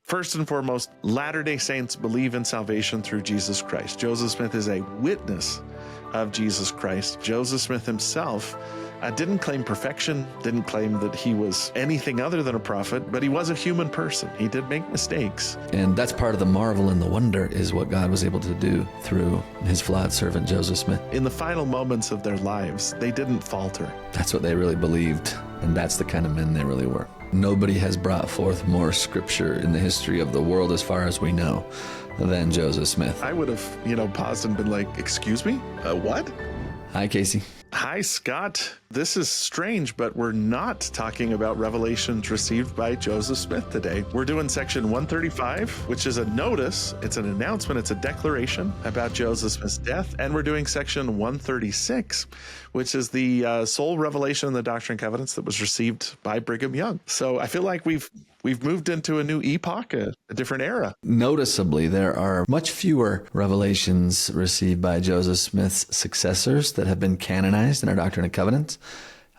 First and foremost, Latter-day Saints believe in salvation through Jesus Christ. Joseph Smith is a witness of Jesus Christ. Joseph Smith himself didn't claim perfection, didn't claim that he was anything other than a prophet, but he was a human person. He did make mistakes. And that's part of the marvel and the wonder is what God was able to do through his flawed servant, Joseph Smith. In the final moments of their lives, they didn't falter. That's what they really believed, and that's the kind of men they really were. Nobody has brought forth more scripture in the history of the world, as far as we know, than Joseph Smith. I would have, paused and been like, excuse me? What? Hi, Casey. Hi, Scott. This is strange, but we're not talking about revelations received by Joseph Smith today. We're doing section 135, which is a notice. It's an announcement. It's a declaration about Joseph Smith's death. And we're doing section 136, which is the sole revelation in the Doctrine and Covenants that was received by Brigham Young. So I feel like we've moved into a new epoch, a different era. Noticeably, there are much fewer revelations received by Joseph Smith's successors that have been canonized in our Doctrine and Covenants.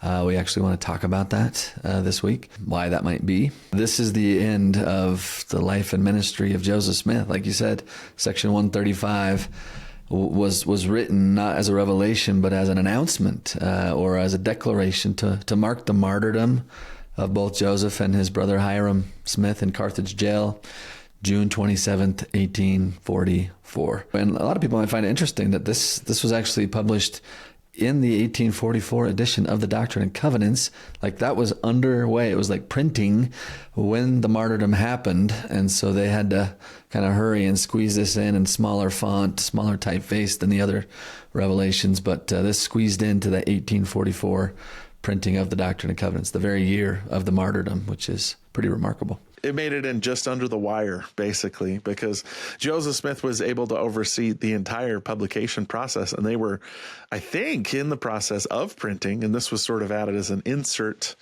We actually want to talk about that this week, why that might be. This is the end of the life and ministry of Joseph Smith. Like you said, section 135 was written not as a revelation, but as an announcement or as a declaration to mark the martyrdom of both Joseph and his brother Hyrum Smith in Carthage jail, June 27th, 1844. And a lot of people might find it interesting that this was actually published in the 1844 edition of the Doctrine and Covenants. Like, that was underway. It was like printing when the martyrdom happened. And so they had to kind of hurry and squeeze this in smaller font, smaller typeface than the other revelations. But this squeezed into the 1844 printing of the Doctrine and Covenants, the very year of the martyrdom, which is pretty remarkable. It made it in just under the wire, basically, because Joseph Smith was able to oversee the entire publication process. And they were, I think, in the process of printing. And this was sort of added as an insert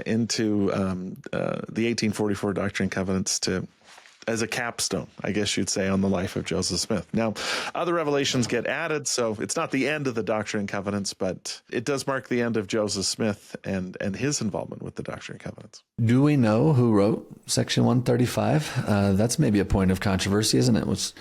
into the 1844 Doctrine and Covenants as a capstone, I guess you'd say, on the life of Joseph Smith. Now, other revelations get added, so it's not the end of the Doctrine and Covenants, but it does mark the end of Joseph Smith and his involvement with the Doctrine and Covenants. Do we know who wrote section 135? That's maybe a point of controversy, isn't it? Let's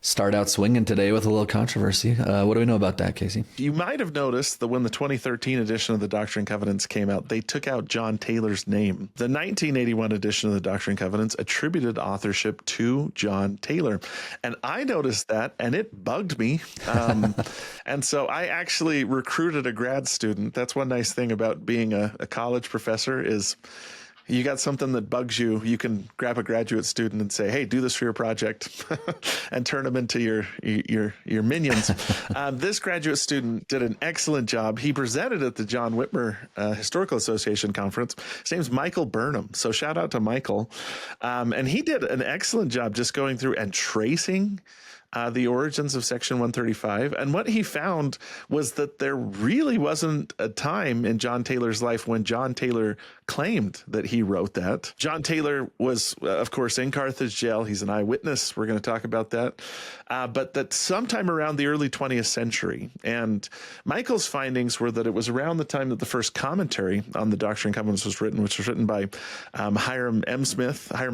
start out swinging today with a little controversy. What do we know about that, Casey? You might have noticed that when the 2013 edition of the Doctrine and Covenants came out, they took out John Taylor's name. The 1981 edition of the Doctrine and Covenants attributed authorship to John Taylor. And I noticed that, and it bugged me. And so I actually recruited a grad student. That's one nice thing about being a college professor is you got something that bugs you, you can grab a graduate student and say, hey, do this for your project and turn them into your minions. This graduate student did an excellent job. He presented at the John Whitmer Historical Association Conference. His name's Michael Burnham. So shout out to Michael. And he did an excellent job just going through and tracing the origins of section 135. And what he found was that there really wasn't a time in John Taylor's life when John Taylor claimed that he wrote that. John Taylor was, of course, in Carthage jail. He's an eyewitness. We're going to talk about that. But that sometime around the early 20th century. And Michael's findings were that it was around the time that the first commentary on the Doctrine and Covenants was written, which was written by Hyrum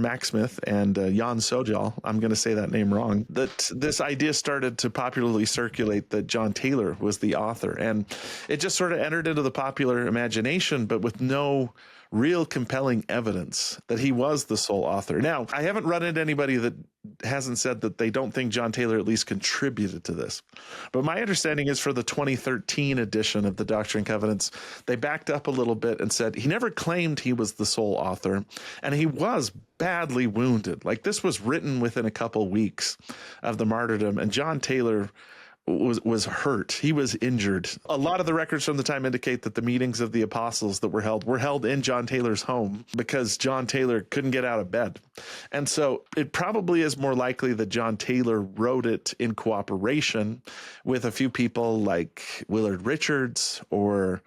Mac Smith, and Jan Sojal. I'm going to say that name wrong. That this idea started to popularly circulate that John Taylor was the author. And it just sort of entered into the popular imagination, but with no real compelling evidence that he was the sole author. Now, I haven't run into anybody that hasn't said that they don't think John Taylor at least contributed to this. But my understanding is for the 2013 edition of the Doctrine and Covenants, they backed up a little bit and said he never claimed he was the sole author, and he was badly wounded. Like, this was written within a couple weeks of the martyrdom, and John Taylor was hurt. He was injured. A lot of the records from the time indicate that the meetings of the apostles that were held in John Taylor's home because John Taylor couldn't get out of bed. And so it probably is more likely that John Taylor wrote it in cooperation with a few people like Willard Richards or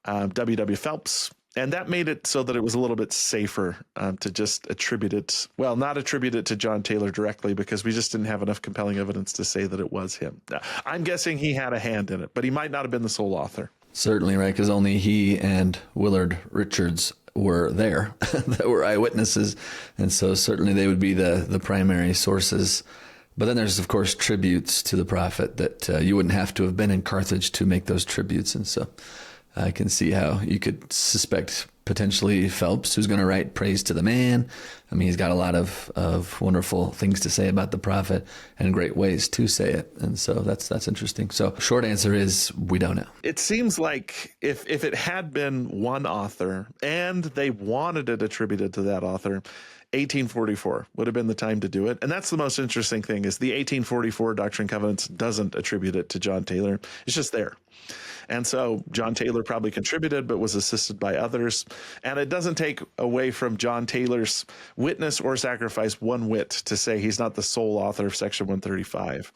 W.W. Phelps. And that made it so that it was a little bit safer to just attribute it, well, not attribute it to John Taylor directly, because we just didn't have enough compelling evidence to say that it was him. I'm guessing he had a hand in it, but he might not have been the sole author. Certainly, right, because only he and Willard Richards were there, that were eyewitnesses. And so certainly they would be the primary sources. But then there's, of course, tributes to the prophet that you wouldn't have to have been in Carthage to make those tributes. And so I can see how you could suspect potentially Phelps, who's going to write praise to the man. I mean, he's got a lot of wonderful things to say about the prophet and great ways to say it. And so that's interesting. So short answer is we don't know. It seems like if it had been one author and they wanted it attributed to that author, 1844 would have been the time to do it. And that's the most interesting thing is the 1844 Doctrine and Covenants doesn't attribute it to John Taylor. It's just there. And so John Taylor probably contributed, but was assisted by others. And it doesn't take away from John Taylor's witness or sacrifice one whit to say he's not the sole author of Section 135.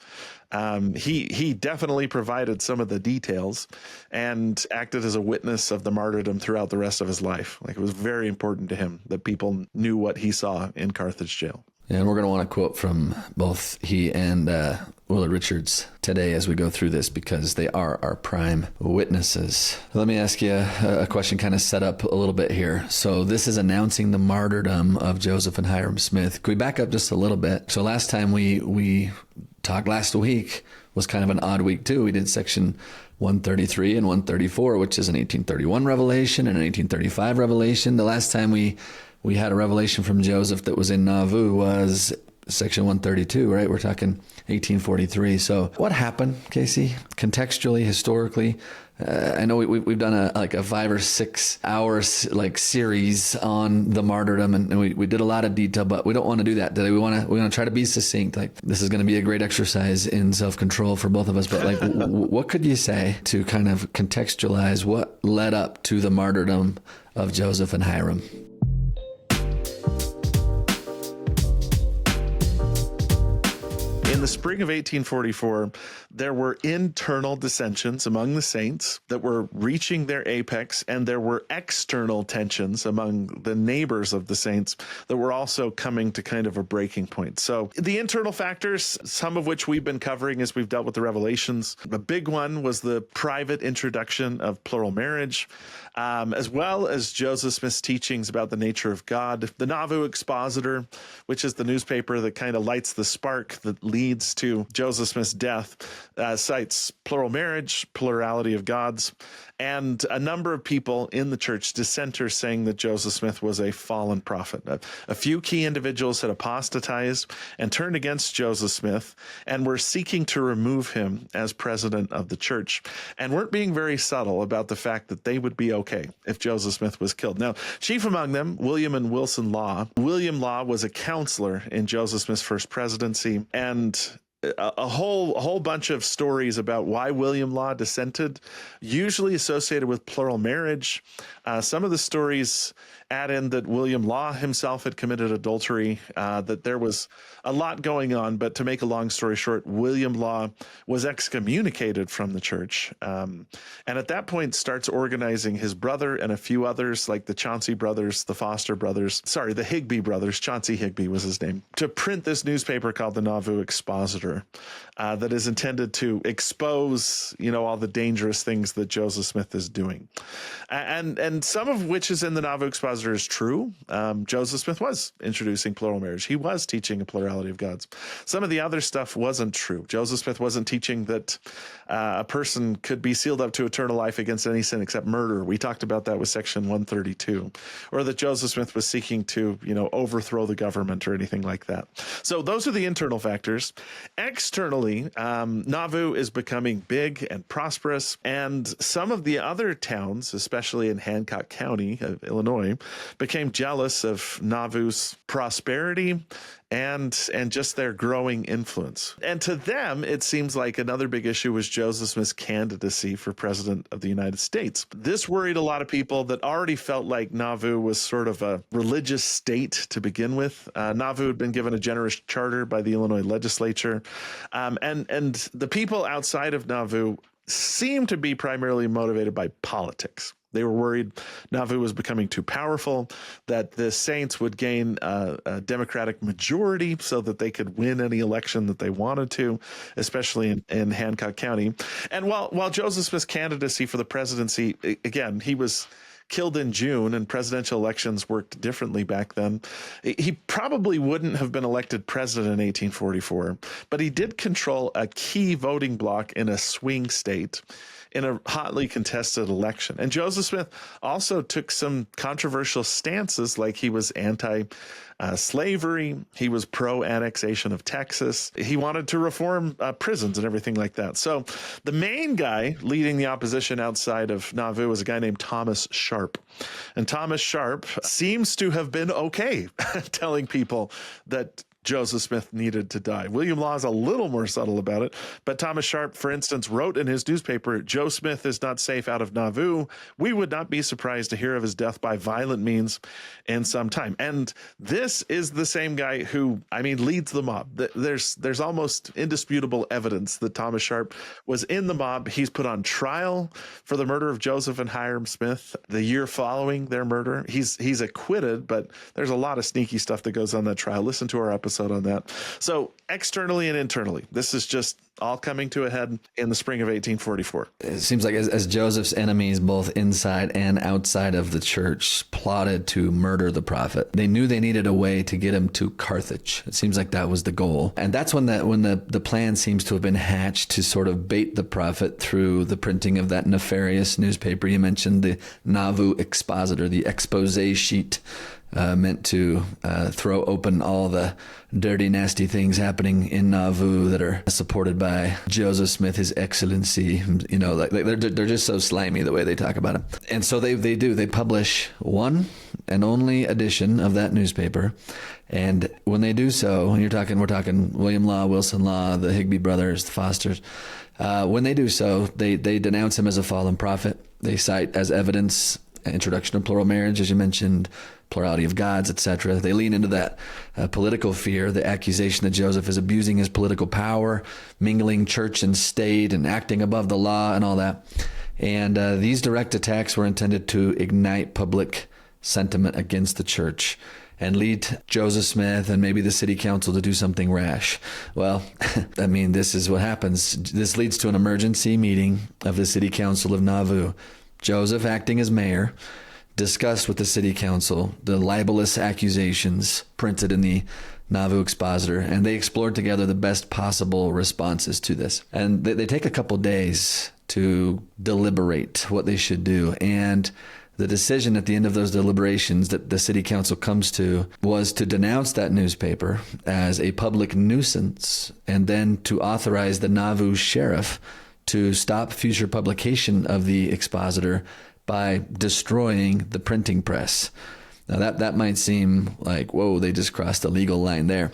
He definitely provided some of the details and acted as a witness of the martyrdom throughout the rest of his life. Like, it was very important to him that people knew what he saw in Carthage jail. And we're going to want to quote from both he and Willard Richards today as we go through this, because they are our prime witnesses. Let me ask you a question kind of set up a little bit here. So this is announcing the martyrdom of Joseph and Hyrum Smith. Can we back up just a little bit? So last time we talked last week was kind of an odd week too. We did section 133 and 134, which is an 1831 revelation and an 1835 revelation. The last time we had a revelation from Joseph that was in Nauvoo was section 132, right? We're talking 1843. So what happened, Casey? Contextually, historically, I know we've done a 5 or 6 hours series on the martyrdom, and we did a lot of detail, but we don't want to do that today. We want to try to be succinct. Like, this is going to be a great exercise in self-control for both of us. But what could you say to kind of contextualize what led up to the martyrdom of Joseph and Hyrum? In the spring of 1844, there were internal dissensions among the saints that were reaching their apex, and there were external tensions among the neighbors of the saints that were also coming to kind of a breaking point. So the internal factors, some of which we've been covering as we've dealt with the Revelations, the big one was the private introduction of plural marriage, as well as Joseph Smith's teachings about the nature of God. The Nauvoo Expositor, which is the newspaper that kind of lights the spark that leads to Joseph Smith's death, cites plural marriage, plurality of gods, and a number of people in the church, dissenters, saying that Joseph Smith was a fallen prophet. A few key individuals had apostatized and turned against Joseph Smith and were seeking to remove him as president of the church, and weren't being very subtle about the fact that they would be okay if Joseph Smith was killed. Now, chief among them, William and Wilson Law. William Law was a counselor in Joseph Smith's first presidency, and a whole bunch of stories about why William Law dissented, usually associated with plural marriage. Some of the stories add in that William Law himself had committed adultery, that there was a lot going on. But to make a long story short, William Law was excommunicated from the church. And at that point starts organizing his brother and a few others, like the Chauncey brothers, the Foster brothers, the Higbee brothers, Chauncey Higbee was his name, to print this newspaper called the Nauvoo Expositor, that is intended to expose, all the dangerous things that Joseph Smith is doing. And some of which is in the Nauvoo Expositor is true. Joseph Smith was introducing plural marriage. He was teaching a plurality of gods. Some of the other stuff wasn't true. Joseph Smith wasn't teaching that a person could be sealed up to eternal life against any sin except murder. We talked about that with section 132. Or that Joseph Smith was seeking to, overthrow the government or anything like that. So those are the internal factors. Externally, Nauvoo is becoming big and prosperous, and some of the other towns, especially in Hancock County of Illinois, became jealous of Nauvoo's prosperity and just their growing influence. And to them, it seems like another big issue was Joseph Smith's candidacy for president of the United States. This worried a lot of people that already felt like Nauvoo was sort of a religious state to begin with. Nauvoo had been given a generous charter by the Illinois legislature. And the people outside of Nauvoo seemed to be primarily motivated by politics. They were worried Nauvoo was becoming too powerful, that the saints would gain a Democratic majority so that they could win any election that they wanted to, especially in Hancock County. And while Joseph Smith's candidacy for the presidency, again, he was killed in June, and presidential elections worked differently back then. He probably wouldn't have been elected president in 1844, but he did control a key voting bloc in a swing state in a hotly contested election. And Joseph Smith also took some controversial stances, like he was anti-slavery, he was pro-annexation of Texas, he wanted to reform prisons and everything like that. So the main guy leading the opposition outside of Nauvoo was a guy named Thomas Sharp. And Thomas Sharp seems to have been okay telling people that Joseph Smith needed to die. William Law is a little more subtle about it, but Thomas Sharp, for instance, wrote in his newspaper, "Joe Smith is not safe out of Nauvoo. We would not be surprised to hear of his death by violent means in some time." And this is the same guy who, leads the mob. There's almost indisputable evidence that Thomas Sharp was in the mob. He's put on trial for the murder of Joseph and Hyrum Smith the year following their murder. He's acquitted, but there's a lot of sneaky stuff that goes on that trial. Listen to our episode on that. So externally and internally, this is just all coming to a head in the spring of 1844. It seems like as Joseph's enemies, both inside and outside of the church, plotted to murder the prophet, they knew they needed a way to get him to Carthage. It seems like that was the goal. And that's when the plan seems to have been hatched to sort of bait the prophet through the printing of that nefarious newspaper. You mentioned the Nauvoo Expositor, the expose sheet meant to throw open all the dirty, nasty things happening in Nauvoo that are supported by Joseph Smith, His Excellency. They're just so slimy the way they talk about him. And so they publish one and only edition of that newspaper. And when they do so, and we're talking William Law, Wilson Law, the Higbee brothers, the Fosters. When they do so, they denounce him as a fallen prophet. They cite as evidence introduction of plural marriage, as you mentioned, plurality of gods, etc. They lean into that political fear, the accusation that Joseph is abusing his political power, mingling church and state, and acting above the law and all that. And these direct attacks were intended to ignite public sentiment against the church and lead Joseph Smith and maybe the city council to do something rash. Well, this is what happens. This leads to an emergency meeting of the city council of Nauvoo. Joseph, acting as mayor, discussed with the city council the libelous accusations printed in the Nauvoo Expositor, and they explored together the best possible responses to this. And they take a couple days to deliberate what they should do. And the decision at the end of those deliberations that the city council comes to was to denounce that newspaper as a public nuisance, and then to authorize the Nauvoo sheriff to stop future publication of the Expositor by destroying the printing press. Now that might seem like, whoa, they just crossed a legal line there.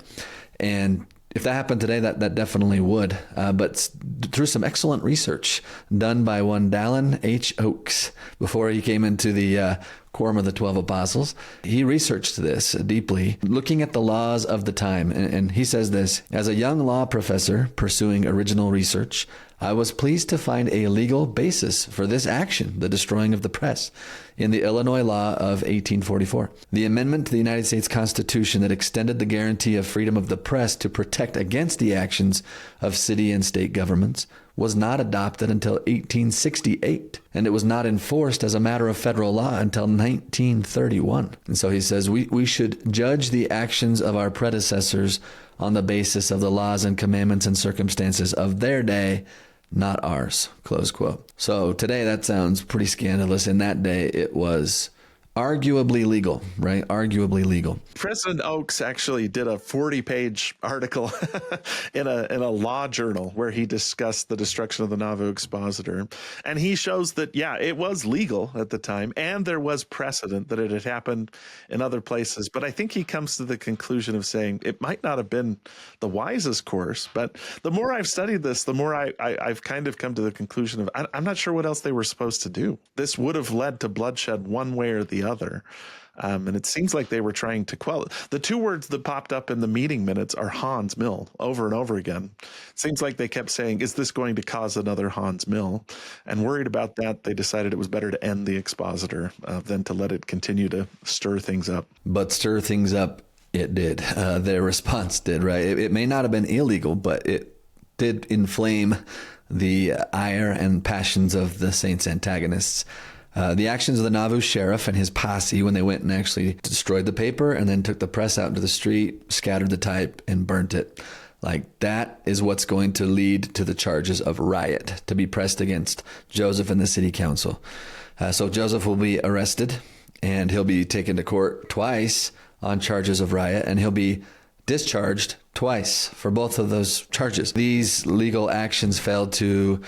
And if that happened today, that definitely would. But through some excellent research done by one Dallin H. Oakes before he came into the Quorum of the 12 Apostles, he researched this deeply, looking at the laws of the time. And he says this: as a young law professor pursuing original research, I was pleased to find a legal basis for this action, the destroying of the press, in the Illinois law of 1844. The amendment to the United States Constitution that extended the guarantee of freedom of the press to protect against the actions of city and state governments was not adopted until 1868, and it was not enforced as a matter of federal law until 1931. And so he says we should judge the actions of our predecessors on the basis of the laws and commandments and circumstances of their day, not ours, close quote. So today that sounds pretty scandalous. In that day, it was arguably legal, right? Arguably legal. President Oakes actually did a 40-page article in a law journal where he discussed the destruction of the Nauvoo Expositor. And he shows that, it was legal at the time, and there was precedent that it had happened in other places. But I think he comes to the conclusion of saying it might not have been the wisest course. But the more I've studied this, the more I've kind of come to the conclusion of I'm not sure what else they were supposed to do. This would have led to bloodshed one way or the other. And it seems like they were trying to quell it. The two words that popped up in the meeting minutes are Hans Mill over and over again. It seems like they kept saying, is this going to cause another Hans Mill? And worried about that, they decided it was better to end the Expositor than to let it continue to stir things up. But stir things up, it did. Their response did, right? It may not have been illegal, but it did inflame the ire and passions of the saints' antagonists. The actions of the Nauvoo sheriff and his posse when they went and actually destroyed the paper and then took the press out into the street, scattered the type, and burnt it. Like, that is what's going to lead to the charges of riot to be pressed against Joseph and the city council. So Joseph will be arrested, and he'll be taken to court twice on charges of riot, and he'll be discharged twice for both of those charges. These legal actions failed to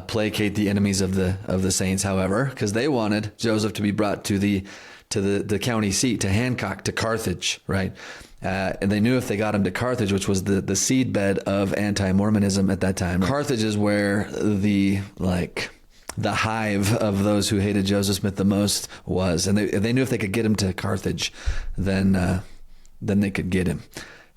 placate the enemies of the saints, however, because they wanted Joseph to be brought to the county seat, to Hancock, to Carthage, right? And they knew if they got him to Carthage, which was the seedbed of anti-Mormonism at that time, Carthage is where the hive of those who hated Joseph Smith the most was. And they knew if they could get him to Carthage, then they could get him.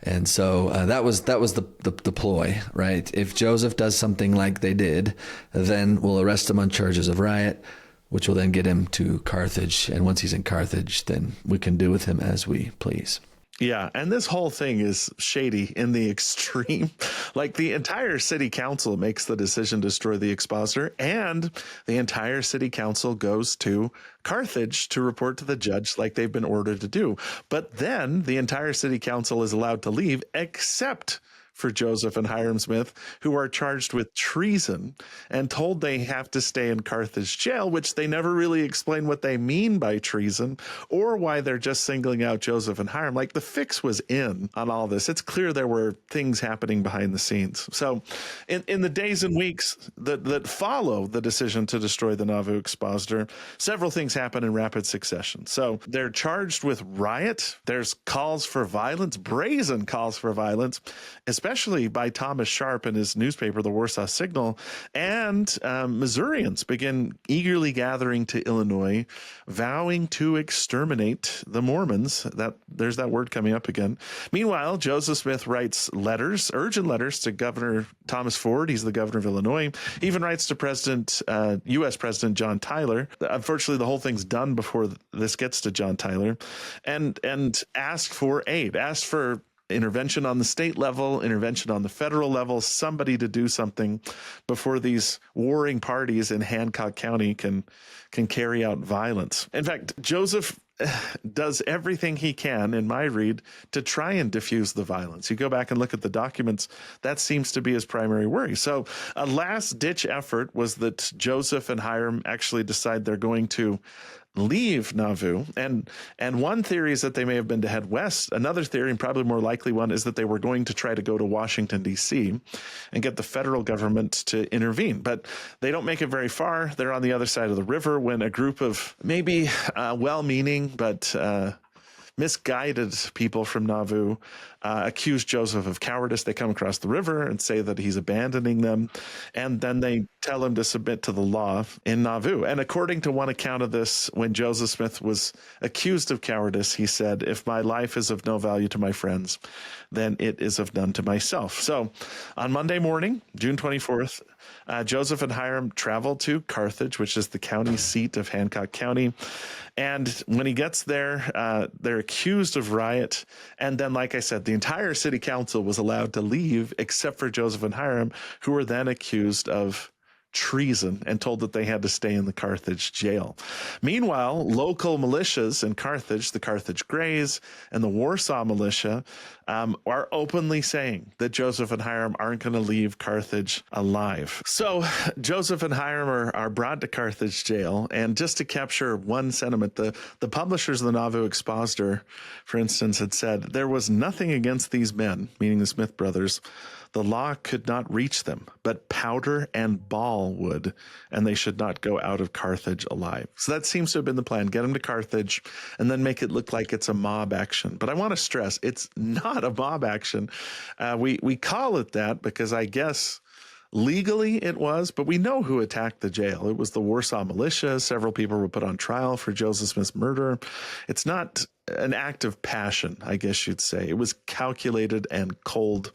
And so that was the ploy, right? If Joseph does something like they did, then we'll arrest him on charges of riot, which will then get him to Carthage. And once he's in Carthage, then we can do with him as we please. Yeah, and this whole thing is shady in the extreme. Like, the entire city council makes the decision to destroy the expositor, and the entire city council goes to Carthage to report to the judge like they've been ordered to do. But then the entire city council is allowed to leave, except for Joseph and Hyrum Smith, who are charged with treason and told they have to stay in Carthage jail, which they never really explain what they mean by treason or why they're just singling out Joseph and Hyrum. Like, the fix was in on all this. It's clear there were things happening behind the scenes. So in the days and weeks that follow the decision to destroy the Nauvoo Expositor, several things happen in rapid succession. So they're charged with riot. There's calls for violence, brazen calls for violence, especially by Thomas Sharp in his newspaper, the Warsaw Signal, and Missourians begin eagerly gathering to Illinois, vowing to exterminate the Mormons. There's that word coming up again. Meanwhile, Joseph Smith writes letters, urgent letters, to Governor Thomas Ford. He's the governor of Illinois. He even writes to U.S. President John Tyler. Unfortunately, the whole thing's done before this gets to John Tyler, and ask for aid, ask for intervention on the state level, intervention on the federal level, somebody to do something before these warring parties in Hancock County can carry out violence. In fact, Joseph does everything he can, in my read, to try and diffuse the violence. You go back and look at the documents, that seems to be his primary worry. So a last-ditch effort was that Joseph and Hyrum actually decide they're going to leave Nauvoo. And one theory is that they may have been to head west. Another theory, and probably more likely one, is that they were going to try to go to Washington, D.C. and get the federal government to intervene. But they don't make it very far. They're on the other side of the river when a group of maybe well-meaning but misguided people from Nauvoo accuse Joseph of cowardice. They come across the river and say that he's abandoning them, and then they tell him to submit to the law in Nauvoo. And according to one account of this, when Joseph Smith was accused of cowardice, he said, "If my life is of no value to my friends, then it is of none to myself." So on Monday morning, June 24th, Joseph and Hyrum travel to Carthage, which is the county seat of Hancock County. And when he gets there, they're accused of riot. And then, like I said, the entire city council was allowed to leave except for Joseph and Hyrum, who were then accused of treason and told that they had to stay in the Carthage jail. Meanwhile, local militias in Carthage, the Carthage Greys and the Warsaw militia, are openly saying that Joseph and Hyrum aren't going to leave Carthage alive. So Joseph and Hyrum are brought to Carthage jail. And just to capture one sentiment, the publishers of the Nauvoo Expositor, for instance, had said, "There was nothing against these men," meaning the Smith brothers. "The law could not reach them, but powder and ball would, and they should not go out of Carthage alive." So that seems to have been the plan. Get them to Carthage and then make it look like it's a mob action. But I want to stress, it's not a mob action. We call it that because I guess legally it was, but we know who attacked the jail. It was the Warsaw militia. Several people were put on trial for Joseph Smith's murder. It's not an act of passion, I guess you'd say. It was calculated and cold.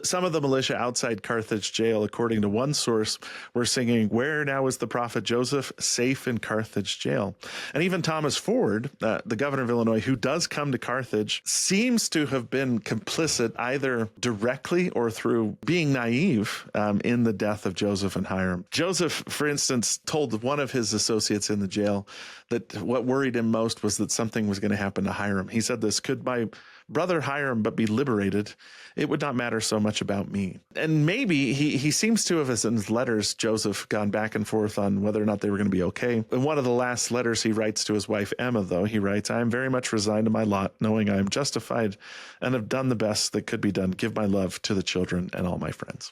Some of the militia outside Carthage jail, according to one source, were singing, "Where now is the prophet Joseph, safe in Carthage jail?" And even Thomas Ford, the governor of Illinois, who does come to Carthage, seems to have been complicit either directly or through being naive in the death of Joseph and Hyrum. Joseph, for instance, told one of his associates in the jail that what worried him most was that something was going to happen to Hyrum. He said this, "Could my brother Hyrum but be liberated, it would not matter so much about me." And maybe he seems to have, as in his letters, Joseph, gone back and forth on whether or not they were going to be okay. In one of the last letters he writes to his wife, Emma, though, he writes, "I am very much resigned to my lot, knowing I am justified and have done the best that could be done. Give my love to the children and all my friends."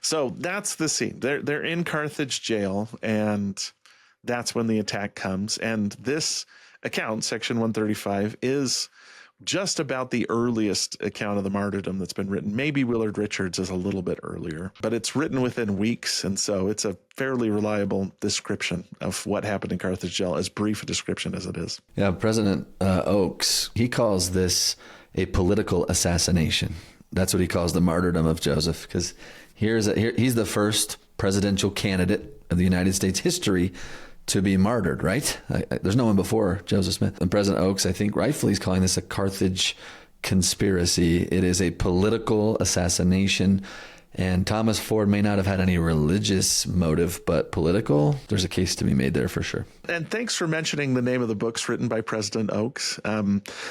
So that's the scene. They're in Carthage jail, and that's when the attack comes. And this account, section 135, is just about the earliest account of the martyrdom that's been written. Maybe Willard Richards is a little bit earlier, but it's written within weeks. And so it's a fairly reliable description of what happened in Carthage jail, as brief a description as it is. Yeah, President Oakes, he calls this a political assassination. That's what he calls the martyrdom of Joseph, because he's the first presidential candidate of the United States history to be martyred, right? There's no one before Joseph Smith. And President Oakes, I think rightfully, is calling this a Carthage conspiracy. It is a political assassination. And Thomas Ford may not have had any religious motive, but political, there's a case to be made there for sure. And thanks for mentioning the name of the books written by President Oakes.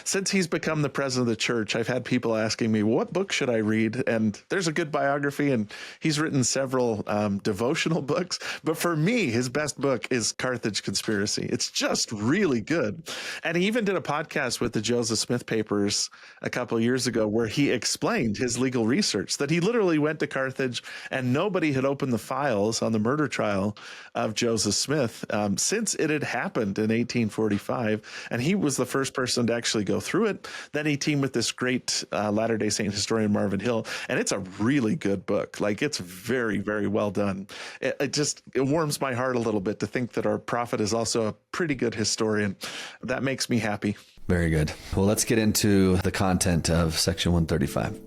Since he's become the president of the church, I've had people asking me, what book should I read? And there's a good biography, and he's written several devotional books. But for me, his best book is Carthage Conspiracy. It's just really good. And he even did a podcast with the Joseph Smith papers a couple of years ago where he explained his legal research, that he literally went to Carthage and nobody had opened the files on the murder trial of Joseph Smith since it had happened in 1845. And he was the first person to actually go through it. Then he teamed with this great Latter-day Saint historian, Marvin Hill. And it's a really good book. Like, it's very, very well done. It warms my heart a little bit to think that our prophet is also a pretty good historian. That makes me happy. Very good. Well, let's get into the content of section 135.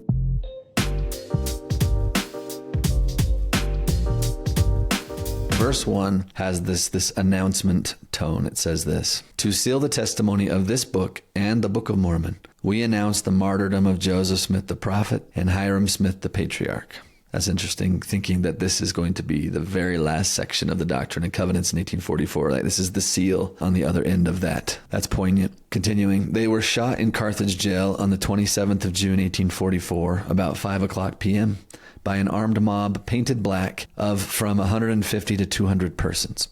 Verse 1 has this announcement tone. It says this: "To seal the testimony of this book and the Book of Mormon, we announce the martyrdom of Joseph Smith the prophet and Hyrum Smith the patriarch." That's interesting, thinking that this is going to be the very last section of the Doctrine and Covenants in 1844. Like, this is the seal on the other end of that. That's poignant. Continuing, "They were shot in Carthage jail on the 27th of June, 1844, about 5 o'clock p.m., by an armed mob painted black of from 150 to 200 persons.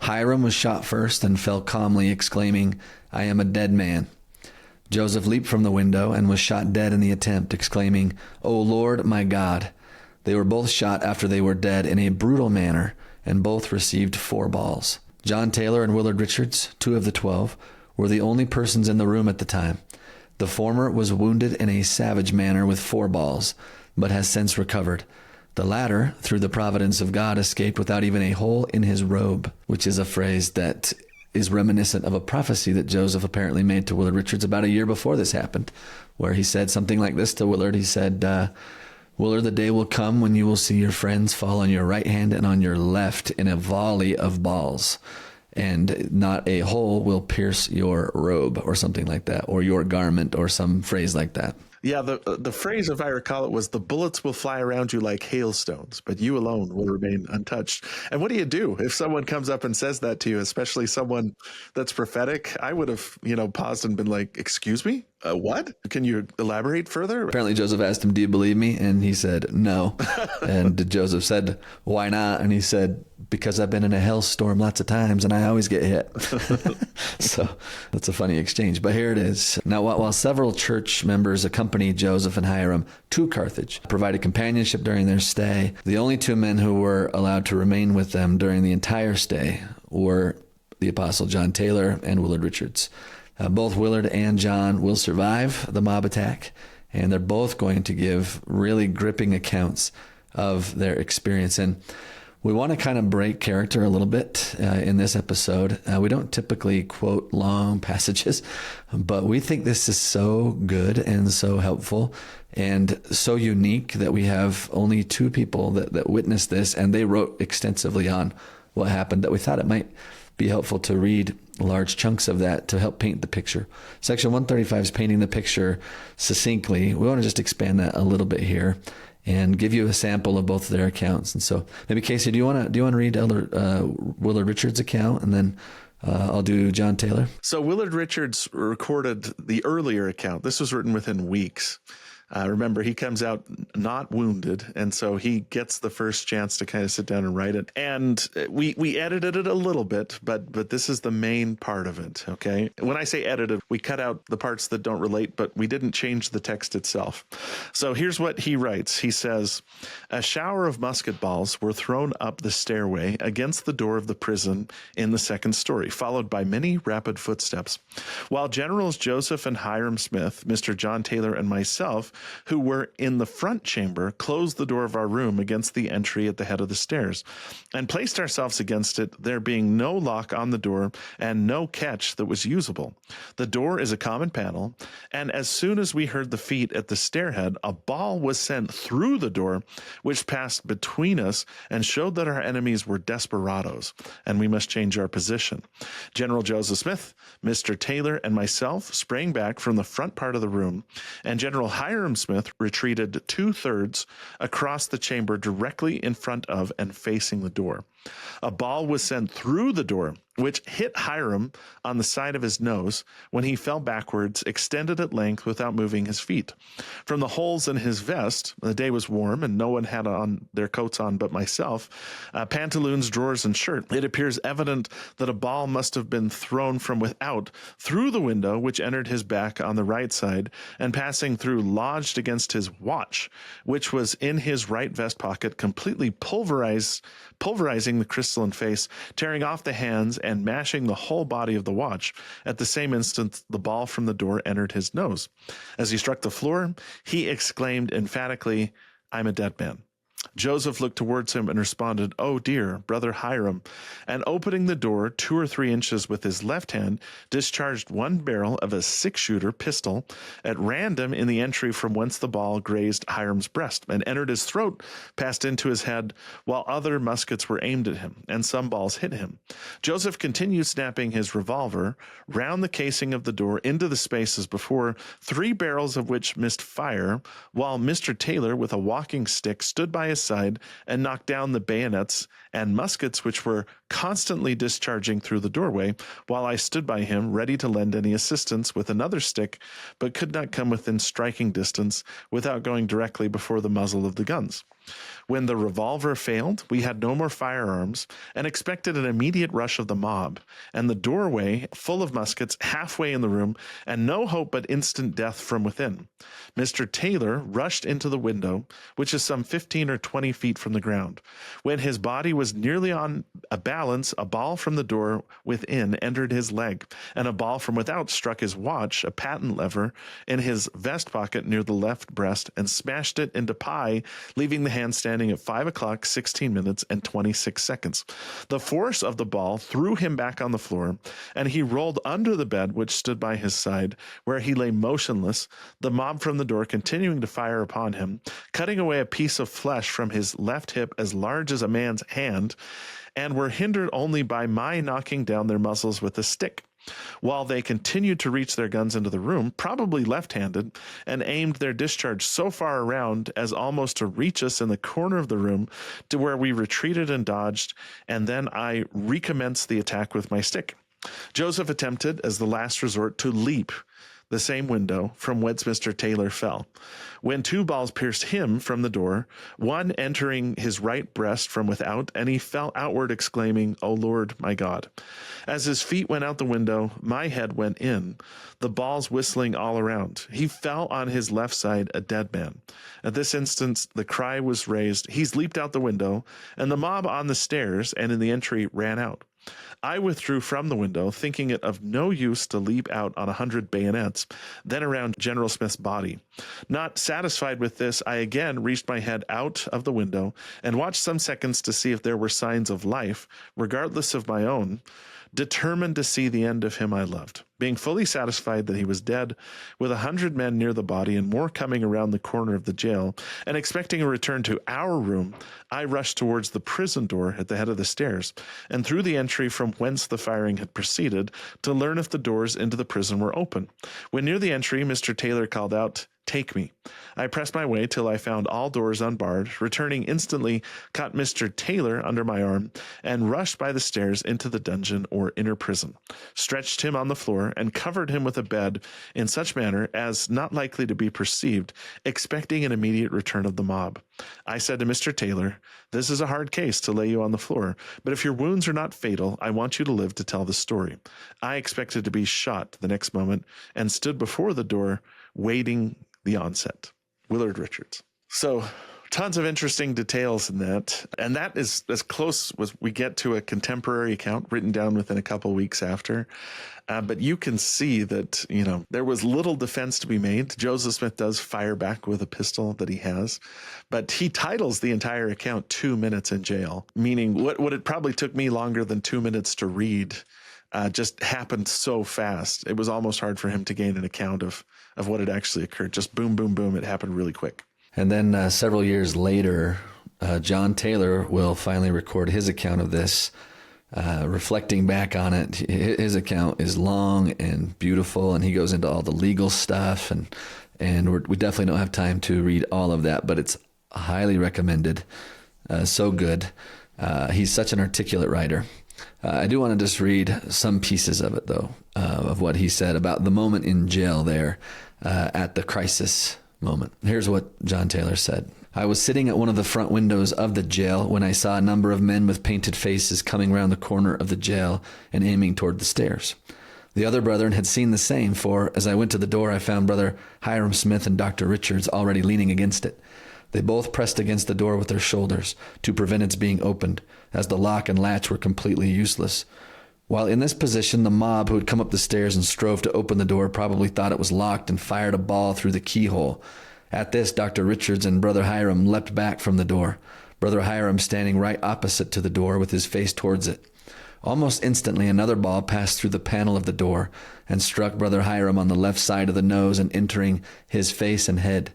Hyrum was shot first and fell calmly, exclaiming, 'I am a dead man.' Joseph leaped from the window and was shot dead in the attempt, exclaiming, 'O Lord, my God.' They were both shot after they were dead in a brutal manner, and both received 4 balls. John Taylor and Willard Richards, 2 of the 12, were the only persons in the room at the time. The former was wounded in a savage manner with 4 balls, but has since recovered. The latter, through the providence of God, escaped without even a hole in his robe," which is a phrase that is reminiscent of a prophecy that Joseph apparently made to Willard Richards about a year before this happened, where he said something like this to Willard. He said, "Willard, the day will come when you will see your friends fall on your right hand and on your left in a volley of balls, and not a hole will pierce your robe," or something like that, or your garment, or some phrase like that. Yeah, the phrase, if I recall it, was, "The bullets will fly around you like hailstones, but you alone will remain untouched." And what do you do if someone comes up and says that to you, especially someone that's prophetic? I would have, paused and been like, "Excuse me? What? Can you elaborate further?" Apparently Joseph asked him, "Do you believe me?" And he said, "No." And Joseph said, "Why not?" And he said, "Because I've been in a hailstorm lots of times and I always get hit." So that's a funny exchange, but here it is. Now, while several church members accompanied Joseph and Hyrum to Carthage, provided companionship during their stay, the only 2 men who were allowed to remain with them during the entire stay were the Apostle John Taylor and Willard Richards. Both Willard and John will survive the mob attack, and they're both going to give really gripping accounts of their experience. And We want to kind of break character a little bit in this episode. We don't typically quote long passages, but we think this is so good and so helpful and so unique that we have only two people that witnessed this, and they wrote extensively on what happened, that we thought it might be helpful to read large chunks of that to help paint the picture. Section 135 is painting the picture succinctly. We want to just expand that a little bit here and give you a sample of both of their accounts. And so maybe Casey, do you want to read Willard Richards' account, and then I'll do John Taylor? So Willard Richards recorded the earlier account. This was written within weeks. Remember, he comes out not wounded, and so he gets the first chance to kind of sit down and write it. And we edited it a little bit, but this is the main part of it, okay? When I say edited, we cut out the parts that don't relate, but we didn't change the text itself. So here's what he writes. He says, "A shower of musket balls were thrown up the stairway against the door of the prison in the second story, followed by many rapid footsteps. While Generals Joseph and Hyrum Smith, Mr. John Taylor, and myself, who were in the front chamber, closed the door of our room against the entry at the head of the stairs, and placed ourselves against it, there being no lock on the door and no catch that was usable. The door is a common panel, and as soon as we heard the feet at the stairhead, a ball was sent through the door, which passed between us and showed that our enemies were desperadoes, and we must change our position. General Joseph Smith, Mr. Taylor, and myself sprang back from the front part of the room, and General Hyrum Smith retreated 2/3 across the chamber directly in front of and facing the door. A ball was sent through the door, which hit Hyrum on the side of his nose when he fell backwards, extended at length without moving his feet. From the holes in his vest, the day was warm and no one had on their coats on but myself, pantaloons, drawers, and shirt, it appears evident that a ball must have been thrown from without through the window, which entered his back on the right side, and passing through lodged against his watch, which was in his right vest pocket, completely pulverizing the crystalline face, tearing off the hands and mashing the whole body of the watch. At the same instant, the ball from the door entered his nose. As he struck the floor, he exclaimed emphatically, 'I'm a dead man.' Joseph looked towards him and responded, 'Oh dear, Brother Hyrum,' and opening the door 2 or 3 inches with his left hand, discharged one barrel of a 6-shooter pistol at random in the entry from whence the ball grazed Hyrum's breast and entered his throat, passed into his head, while other muskets were aimed at him, and some balls hit him. Joseph continued snapping his revolver round the casing of the door into the spaces before, 3 barrels of which missed fire, while Mr. Taylor, with a walking stick, stood by his side and knocked down the bayonets and muskets which were constantly discharging through the doorway, while I stood by him ready to lend any assistance with another stick, but could not come within striking distance without going directly before the muzzle of the guns. When the revolver failed, we had no more firearms and expected an immediate rush of the mob, and the doorway full of muskets halfway in the room, and no hope but instant death from within. Mr. Taylor rushed into the window, which is some 15 or 20 feet from the ground. When his body was nearly on a balance, a ball from the door within entered his leg, and a ball from without struck his watch, a patent lever, in his vest pocket near the left breast, and smashed it into pie, leaving the hand standing at 5 o'clock, 16 minutes, and 26 seconds. The force of the ball threw him back on the floor, and he rolled under the bed which stood by his side, where he lay motionless, the mob from the door continuing to fire upon him, cutting away a piece of flesh from his left hip as large as a man's hand, and were hindered only by my knocking down their muzzles with a stick, while they continued to reach their guns into the room, probably left-handed, and aimed their discharge so far around as almost to reach us in the corner of the room, to where we retreated and dodged, and then I recommenced the attack with my stick. Joseph attempted, as the last resort, to leap the same window from whence Mr. Taylor fell, when 2 balls pierced him from the door, one entering his right breast from without, and he fell outward, exclaiming, 'O Lord, my God.' As his feet went out the window, my head went in, the balls whistling all around. He fell on his left side, a dead man. At this instant, the cry was raised, 'He's leaped out the window,' and the mob on the stairs and in the entry ran out. I withdrew from the window, thinking it of no use to leap out on 100 bayonets, then around General Smith's body. Not satisfied with this, I again reached my head out of the window and watched some seconds to see if there were signs of life, regardless of my own, determined to see the end of him I loved. Being fully satisfied that he was dead, with 100 men near the body and more coming around the corner of the jail, and expecting a return to our room, I rushed towards the prison door at the head of the stairs, and through the entry from whence the firing had proceeded, to learn if the doors into the prison were open. When near the entry, Mr. Taylor called out, "Take me." I pressed my way till I found all doors unbarred, returning instantly, caught Mr. Taylor under my arm, and rushed by the stairs into the dungeon or inner prison, stretched him on the floor, and covered him with a bed in such manner as not likely to be perceived, expecting an immediate return of the mob. I said to Mr. Taylor, "This is a hard case to lay you on the floor, but if your wounds are not fatal, I want you to live to tell the story." I expected to be shot the next moment, and stood before the door, waiting the onset. Willard Richards. So tons of interesting details in that. And that is as close as we get to a contemporary account written down within a couple weeks after. But you can see that, there was little defense to be made. Joseph Smith does fire back with a pistol that he has, but he titles the entire account 2 minutes in jail, meaning what it probably took me longer than 2 minutes to read just happened so fast. It was almost hard for him to gain an account of what had actually occurred. Just boom, boom, boom. It happened really quick. And then several years later, John Taylor will finally record his account of this. Reflecting back on it, his account is long and beautiful, and he goes into all the legal stuff, and we definitely don't have time to read all of that, but it's highly recommended. So good. He's such an articulate writer. I do want to just read some pieces of it, though, of what he said about the moment in jail there at the crisis moment. Here's what John Taylor said. "I was sitting at one of the front windows of the jail when I saw a number of men with painted faces coming round the corner of the jail and aiming toward the stairs. The other brethren had seen the same, for as I went to the door, I found Brother Hyrum Smith and Dr. Richards already leaning against it. They both pressed against the door with their shoulders to prevent its being opened, as the lock and latch were completely useless. While in this position, the mob who had come up the stairs and strove to open the door probably thought it was locked and fired a ball through the keyhole. At this, Dr. Richards and Brother Hyrum leapt back from the door, Brother Hyrum standing right opposite to the door with his face towards it. Almost instantly, another ball passed through the panel of the door and struck Brother Hyrum on the left side of the nose and entering his face and head.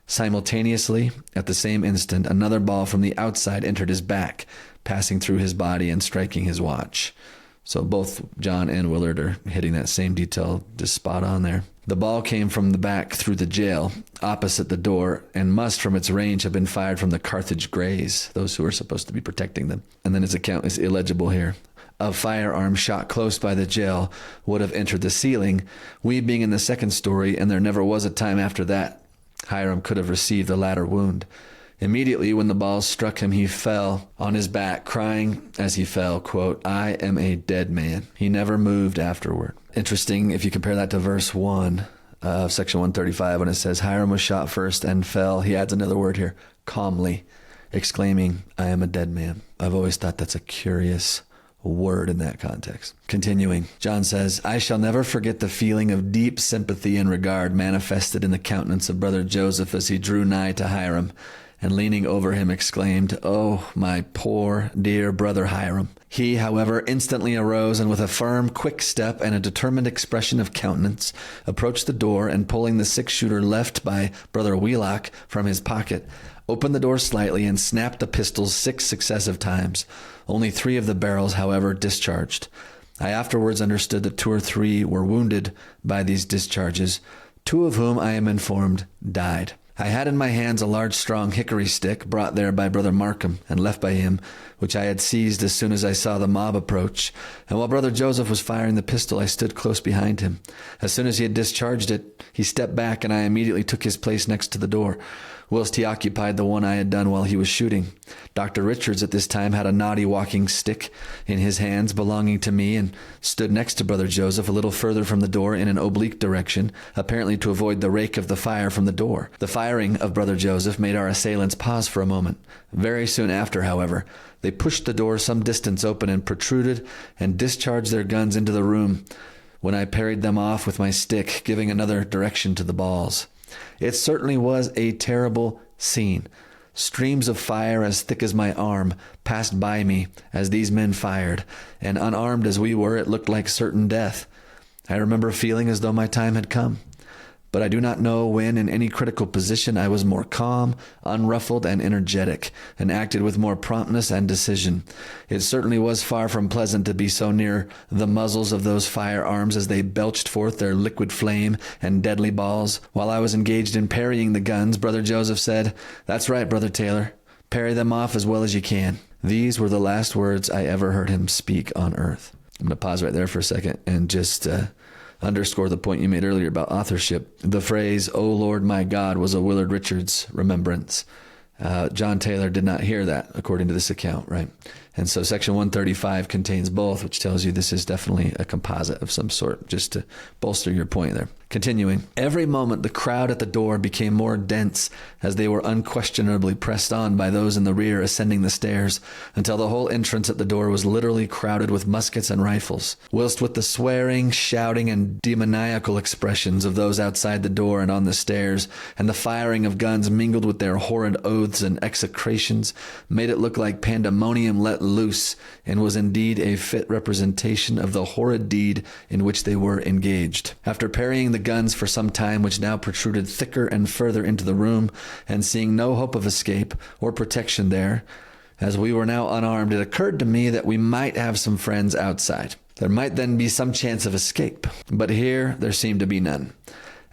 Simultaneously, at the same instant, another ball from the outside entered his back, passing through his body and striking his watch." So both John and Willard are hitting that same detail, just spot on there. "The ball came from the back through the jail, opposite the door, and must from its range have been fired from the Carthage Greys, those who were supposed to be protecting them." And then his account is illegible here. "A firearm shot close by the jail would have entered the ceiling, we being in the second story, and there never was a time after that Hyrum could have received the latter wound. Immediately when the ball struck him, he fell on his back, crying as he fell, quote, 'I am a dead man.' He never moved afterward." Interesting if you compare that to verse 1 of section 135 when it says, "Hyrum was shot first and fell." He adds another word here, calmly, exclaiming, "I am a dead man." I've always thought that's a curious word in that context. Continuing, John says, "I shall never forget the feeling of deep sympathy and regard manifested in the countenance of Brother Joseph as he drew nigh to Hyrum, and leaning over him exclaimed, 'Oh, my poor, dear Brother Hyrum.' He, however, instantly arose, and with a firm, quick step and a determined expression of countenance, approached the door, and pulling the six-shooter left by Brother Wheelock from his pocket, opened the door slightly and snapped the pistols 6 successive times. Only 3 of the barrels, however, discharged. I afterwards understood that 2 or 3 were wounded by these discharges, 2 of whom, I am informed, died. I had in my hands a large strong hickory stick brought there by Brother Markham and left by him, which I had seized as soon as I saw the mob approach, and while Brother Joseph was firing the pistol, I stood close behind him. As soon as he had discharged it, he stepped back, and I immediately took his place next to the door, whilst he occupied the one I had done while he was shooting. Dr. Richards at this time had a knotty walking stick in his hands belonging to me, and stood next to Brother Joseph a little further from the door in an oblique direction, apparently to avoid the rake of the fire from the door. The fire firing of Brother Joseph made our assailants pause for a moment. Very soon after, however, they pushed the door some distance open and protruded and discharged their guns into the room, when I parried them off with my stick, giving another direction to the balls. It certainly was a terrible scene. Streams of fire as thick as my arm passed by me as these men fired, and unarmed as we were, it looked like certain death. I remember feeling as though my time had come. But I do not know when in any critical position I was more calm, unruffled, and energetic, and acted with more promptness and decision. It certainly was far from pleasant to be so near the muzzles of those firearms as they belched forth their liquid flame and deadly balls. While I was engaged in parrying the guns, Brother Joseph said, "That's right, Brother Taylor. Parry them off as well as you can." These were the last words I ever heard him speak on earth. I'm going to pause right there for a second and just underscore the point you made earlier about authorship. The phrase, "O Lord my God," was a Willard Richards remembrance. John Taylor did not hear that, according to this account, right? And so section 135 contains both, which tells you this is definitely a composite of some sort, just to bolster your point there. Continuing, every moment the crowd at the door became more dense as they were unquestionably pressed on by those in the rear ascending the stairs, until the whole entrance at the door was literally crowded with muskets and rifles, whilst with the swearing, shouting, and demoniacal expressions of those outside the door and on the stairs, and the firing of guns mingled with their horrid oaths and execrations, made it look like pandemonium let loose, and was indeed a fit representation of the horrid deed in which they were engaged. After parrying the guns for some time, which now protruded thicker and further into the room, and seeing no hope of escape or protection there, as we were now unarmed, it occurred to me that we might have some friends outside. There might then be some chance of escape, but here there seemed to be none.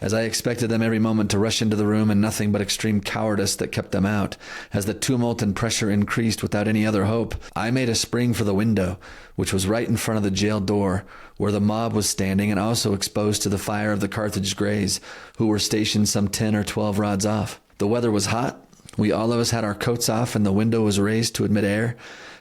As I expected them every moment to rush into the room, and nothing but extreme cowardice that kept them out, as the tumult and pressure increased without any other hope, I made a spring for the window, which was right in front of the jail door, where the mob was standing and also exposed to the fire of the Carthage Greys, who were stationed some 10 or 12 rods off. The weather was hot. We all of us had our coats off, and the window was raised to admit air.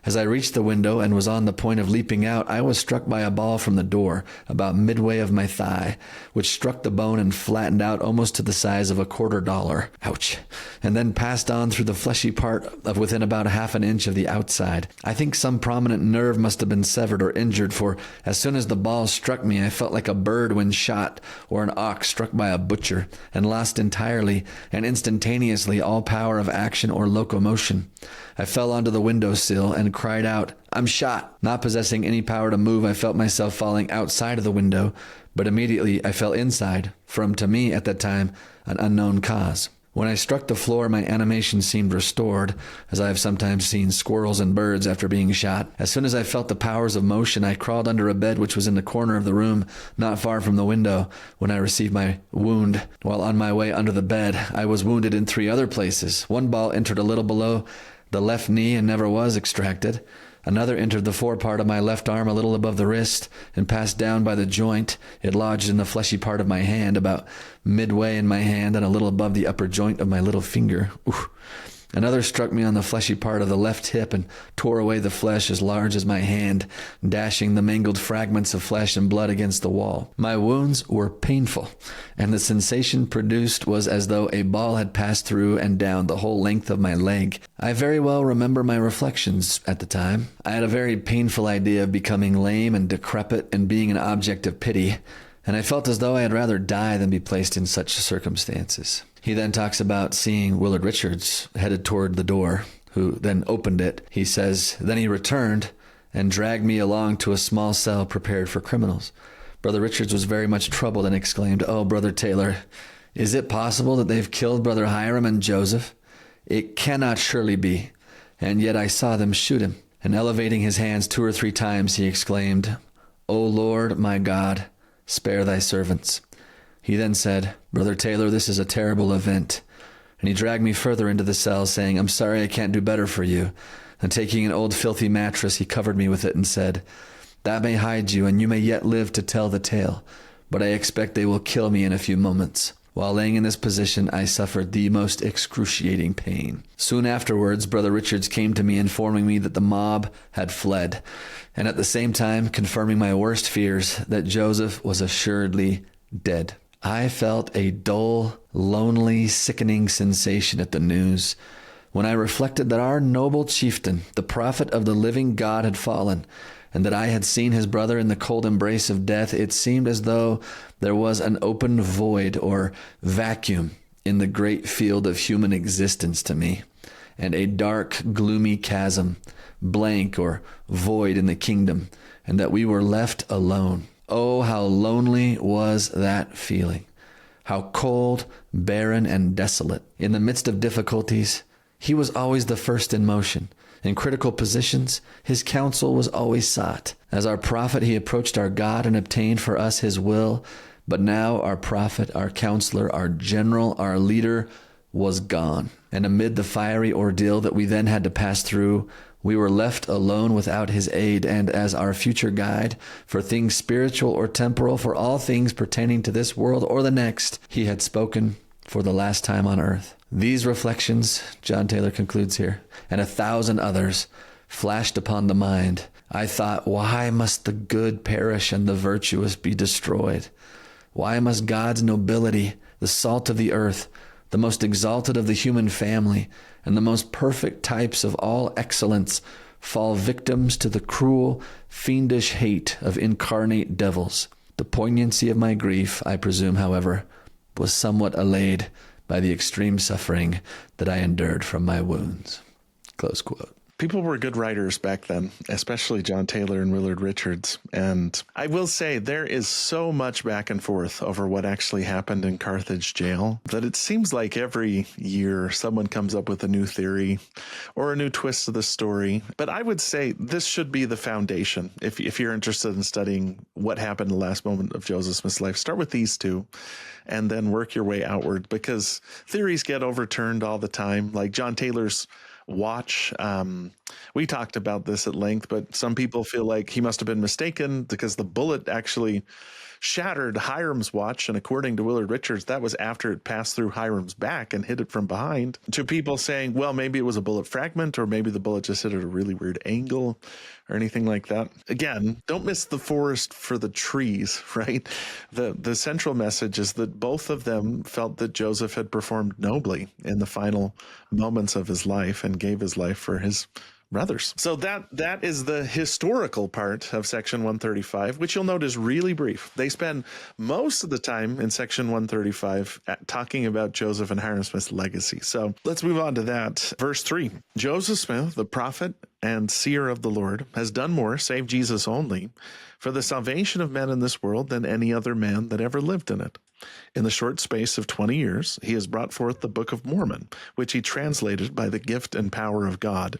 As I reached the window and was on the point of leaping out, I was struck by a ball from the door, about midway of my thigh, which struck the bone and flattened out almost to the size of a $quarter. Ouch! And then passed on through the fleshy part of within about half an inch of the outside. I think some prominent nerve must have been severed or injured, for as soon as the ball struck me, I felt like a bird when shot, or an ox struck by a butcher, and lost entirely and instantaneously all power of action or locomotion. I fell onto the window-sill and cried out, "I'm shot!" Not possessing any power to move, I felt myself falling outside of the window, but immediately I fell inside, from to me at that time an unknown cause. When I struck the floor, my animation seemed restored, as I have sometimes seen squirrels and birds after being shot. As soon as I felt the powers of motion, I crawled under a bed which was in the corner of the room, not far from the window, when I received my wound. While on my way under the bed, I was wounded in 3 other places. One ball entered a little below the left knee and never was extracted. Another entered the forepart of my left arm a little above the wrist and passed down by the joint. It lodged in the fleshy part of my hand, about midway in my hand and a little above the upper joint of my little finger. Ooh. Another struck me on the fleshy part of the left hip and tore away the flesh as large as my hand, dashing the mangled fragments of flesh and blood against the wall. My wounds were painful, and the sensation produced was as though a ball had passed through and down the whole length of my leg. I very well remember my reflections at the time. I had a very painful idea of becoming lame and decrepit and being an object of pity, and I felt as though I had rather die than be placed in such circumstances. He then talks about seeing Willard Richards headed toward the door, who then opened it. He says, "Then he returned and dragged me along to a small cell prepared for criminals." Brother Richards was very much troubled and exclaimed, "Oh, Brother Taylor, is it possible that they've killed Brother Hyrum and Joseph? It cannot surely be. And yet I saw them shoot him." And elevating his hands 2 or 3 times, he exclaimed, "O Lord, my God, spare thy servants." He then said, "Brother Taylor, this is a terrible event." And he dragged me further into the cell, saying, "I'm sorry I can't do better for you." And taking an old filthy mattress, he covered me with it and said, "That may hide you, and you may yet live to tell the tale. But I expect they will kill me in a few moments." While laying in this position, I suffered the most excruciating pain. Soon afterwards, Brother Richards came to me, informing me that the mob had fled, and at the same time confirming my worst fears that Joseph was assuredly dead. I felt a dull, lonely, sickening sensation at the news when I reflected that our noble chieftain, the prophet of the living God, had fallen, and that I had seen his brother in the cold embrace of death. It seemed as though there was an open void or vacuum in the great field of human existence to me, and a dark, gloomy chasm, blank or void in the kingdom, and that we were left alone. Oh, how lonely was that feeling! How cold, barren, and desolate. In the midst of difficulties, he was always the first in motion. In critical positions, his counsel was always sought. As our prophet, he approached our God and obtained for us his will. But now our prophet, our counselor, our general, our leader was gone. And amid the fiery ordeal that we then had to pass through, we were left alone without his aid, and as our future guide for things spiritual or temporal, for all things pertaining to this world or the next, he had spoken for the last time on earth. These reflections, John Taylor concludes here, and 1,000 others flashed upon the mind. I thought, why must the good perish and the virtuous be destroyed? Why must God's nobility, the salt of the earth, the most exalted of the human family, and the most perfect types of all excellence, fall victims to the cruel, fiendish hate of incarnate devils? The poignancy of my grief, I presume, however, was somewhat allayed by the extreme suffering that I endured from my wounds. Close quote. People were good writers back then, especially John Taylor and Willard Richards. And I will say there is so much back and forth over what actually happened in Carthage jail that it seems like every year someone comes up with a new theory or a new twist to the story. But I would say this should be the foundation. If you're interested in studying what happened in the last moment of Joseph Smith's life, start with these two and then work your way outward, because theories get overturned all the time. Like John Taylor's watch. We talked about this at length, but some people feel like he must have been mistaken because the bullet actually shattered Hyrum's watch. And according to Willard Richards, that was after it passed through Hyrum's back and hit it from behind. To people saying, well, maybe it was a bullet fragment, or maybe the bullet just hit at a really weird angle or anything like that. Again, don't miss the forest for the trees, right? The central message is that both of them felt that Joseph had performed nobly in the final moments of his life and gave his life for his brothers. So that is the historical part of section 135, which you'll note is really brief. They spend most of the time in section 135 talking about Joseph and Hyrum Smith's legacy. So let's move on to that. Verse 3, Joseph Smith, the prophet and seer of the Lord, has done more, save Jesus only, for the salvation of men in this world than any other man that ever lived in it. In the short space of 20 years, he has brought forth the Book of Mormon, which he translated by the gift and power of God,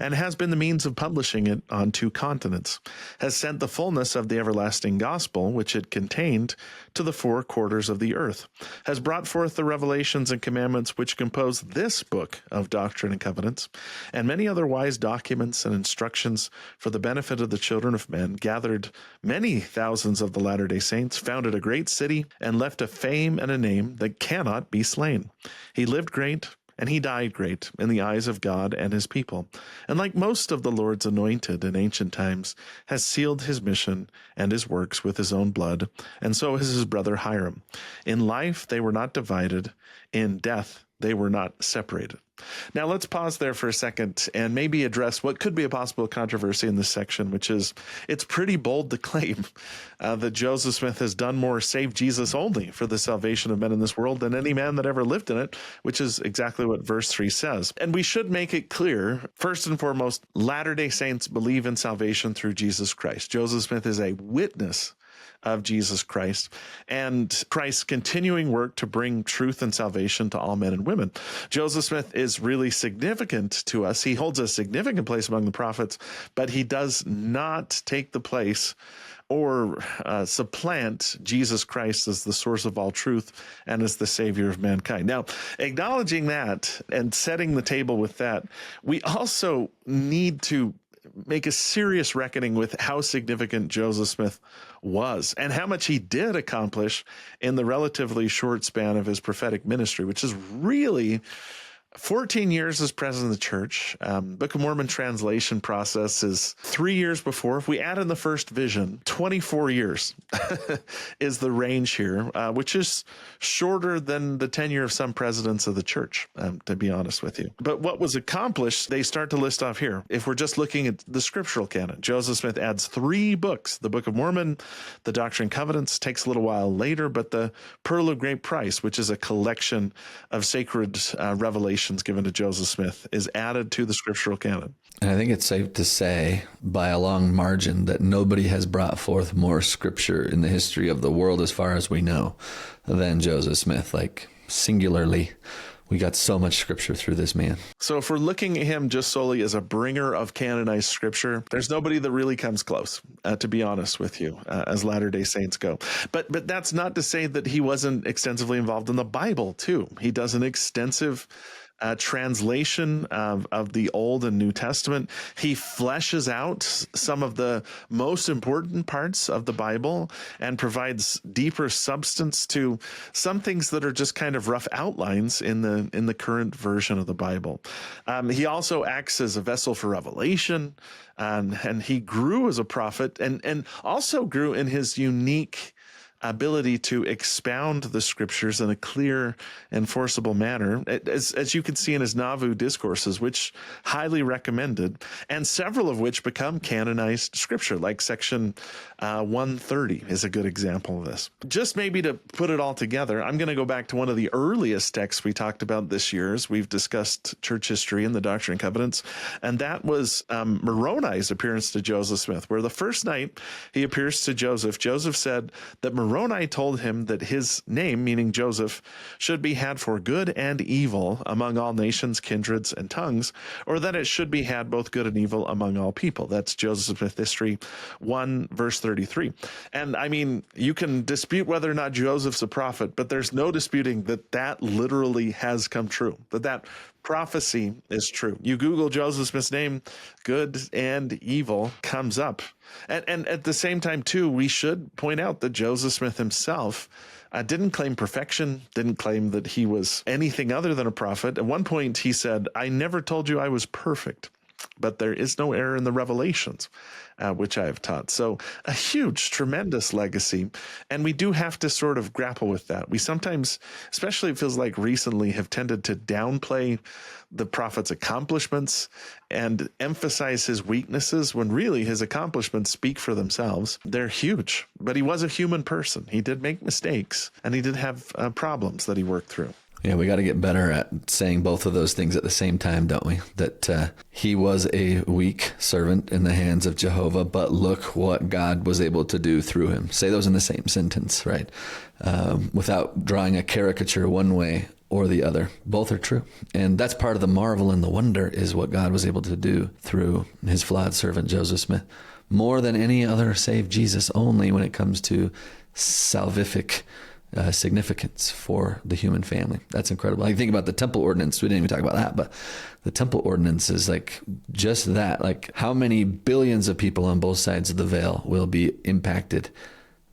and has been the means of publishing it on 2 continents, has sent the fullness of the everlasting gospel, which it contained, to the 4 quarters of the earth, has brought forth the revelations and commandments which compose this book of Doctrine and Covenants, and many other wise documents and instructions for the benefit of the children of men, gathered many thousands of the Latter-day Saints, founded a great city, and left a fame and a name that cannot be slain. He lived great, and he died great in the eyes of God and his people, and like most of the Lord's anointed in ancient times, has sealed his mission and his works with his own blood, and so is his brother Hyrum. In life they were not divided, in death they were not separated. Now let's pause there for a second and maybe address what could be a possible controversy in this section, which is it's pretty bold to claim that Joseph Smith has done more, save Jesus only, for the salvation of men in this world than any man that ever lived in it, which is exactly what verse 3 says. And we should make it clear, first and foremost, Latter-day Saints believe in salvation through Jesus Christ. Joseph Smith is a witness of Jesus Christ and Christ's continuing work to bring truth and salvation to all men and women. Joseph Smith is really significant to us. He holds a significant place among the prophets, but he does not take the place or supplant Jesus Christ as the source of all truth and as the Savior of mankind. Now, acknowledging that and setting the table with that, we also need to make a serious reckoning with how significant Joseph Smith was and how much he did accomplish in the relatively short span of his prophetic ministry, which is really 14 years as president of the church. Book of Mormon translation process is 3 years before. If we add in the first vision, 24 years is the range here, which is shorter than the tenure of some presidents of the church, to be honest with you. But what was accomplished, they start to list off here. If we're just looking at the scriptural canon, Joseph Smith adds 3 books, the Book of Mormon, the Doctrine and Covenants, takes a little while later, but the Pearl of Great Price, which is a collection of sacred revelations given to Joseph Smith, is added to the scriptural canon. And I think it's safe to say by a long margin that nobody has brought forth more scripture in the history of the world, as far as we know, than Joseph Smith. Like, singularly, we got so much scripture through this man. So if we're looking at him just solely as a bringer of canonized scripture, there's nobody that really comes close, to be honest with you, as Latter-day Saints go. But that's not to say that he wasn't extensively involved in the Bible, too. He does an extensive translation of the Old and New Testament. He fleshes out some of the most important parts of the Bible and provides deeper substance to some things that are just kind of rough outlines in the current version of the Bible. He also acts as a vessel for revelation, and he grew as a prophet and also grew in his unique ability to expound the scriptures in a clear and forcible manner, as you can see in his Nauvoo discourses, which highly recommended, and several of which become canonized scripture, like section 130 is a good example of this. Just maybe to put it all together, I'm going to go back to one of the earliest texts we talked about this year as we've discussed church history and the Doctrine and Covenants, and that was Moroni's appearance to Joseph Smith, where the first night he appears to Joseph, Joseph said that Moroni told him that his name, meaning Joseph, should be had for good and evil among all nations, kindreds, and tongues, or that it should be had both good and evil among all people. That's Joseph Smith History 1, verse 33. And I mean, you can dispute whether or not Joseph's a prophet, but there's no disputing that that literally has come true, that prophecy is true. You Google Joseph Smith's name, good and evil comes up. And at the same time, too, we should point out that Joseph Smith himself didn't claim perfection, didn't claim that he was anything other than a prophet. At one point, he said, "I never told you I was perfect, but there is no error in the revelations, which I have taught." So a huge, tremendous legacy. And we do have to sort of grapple with that. We sometimes, especially it feels like recently, have tended to downplay the prophet's accomplishments and emphasize his weaknesses when really his accomplishments speak for themselves. They're huge, but he was a human person. He did make mistakes, and he did have problems that he worked through. Yeah, we got to get better at saying both of those things at the same time, don't we? That he was a weak servant in the hands of Jehovah, but look what God was able to do through him. Say those in the same sentence, right? Without drawing a caricature one way or the other. Both are true. And that's part of the marvel and the wonder, is what God was able to do through his flawed servant, Joseph Smith. More than any other save Jesus only when it comes to salvific significance for the human family. That's incredible. I think about the temple ordinance. We didn't even talk about that, but the temple ordinance is like just that. Like, how many billions of people on both sides of the veil will be impacted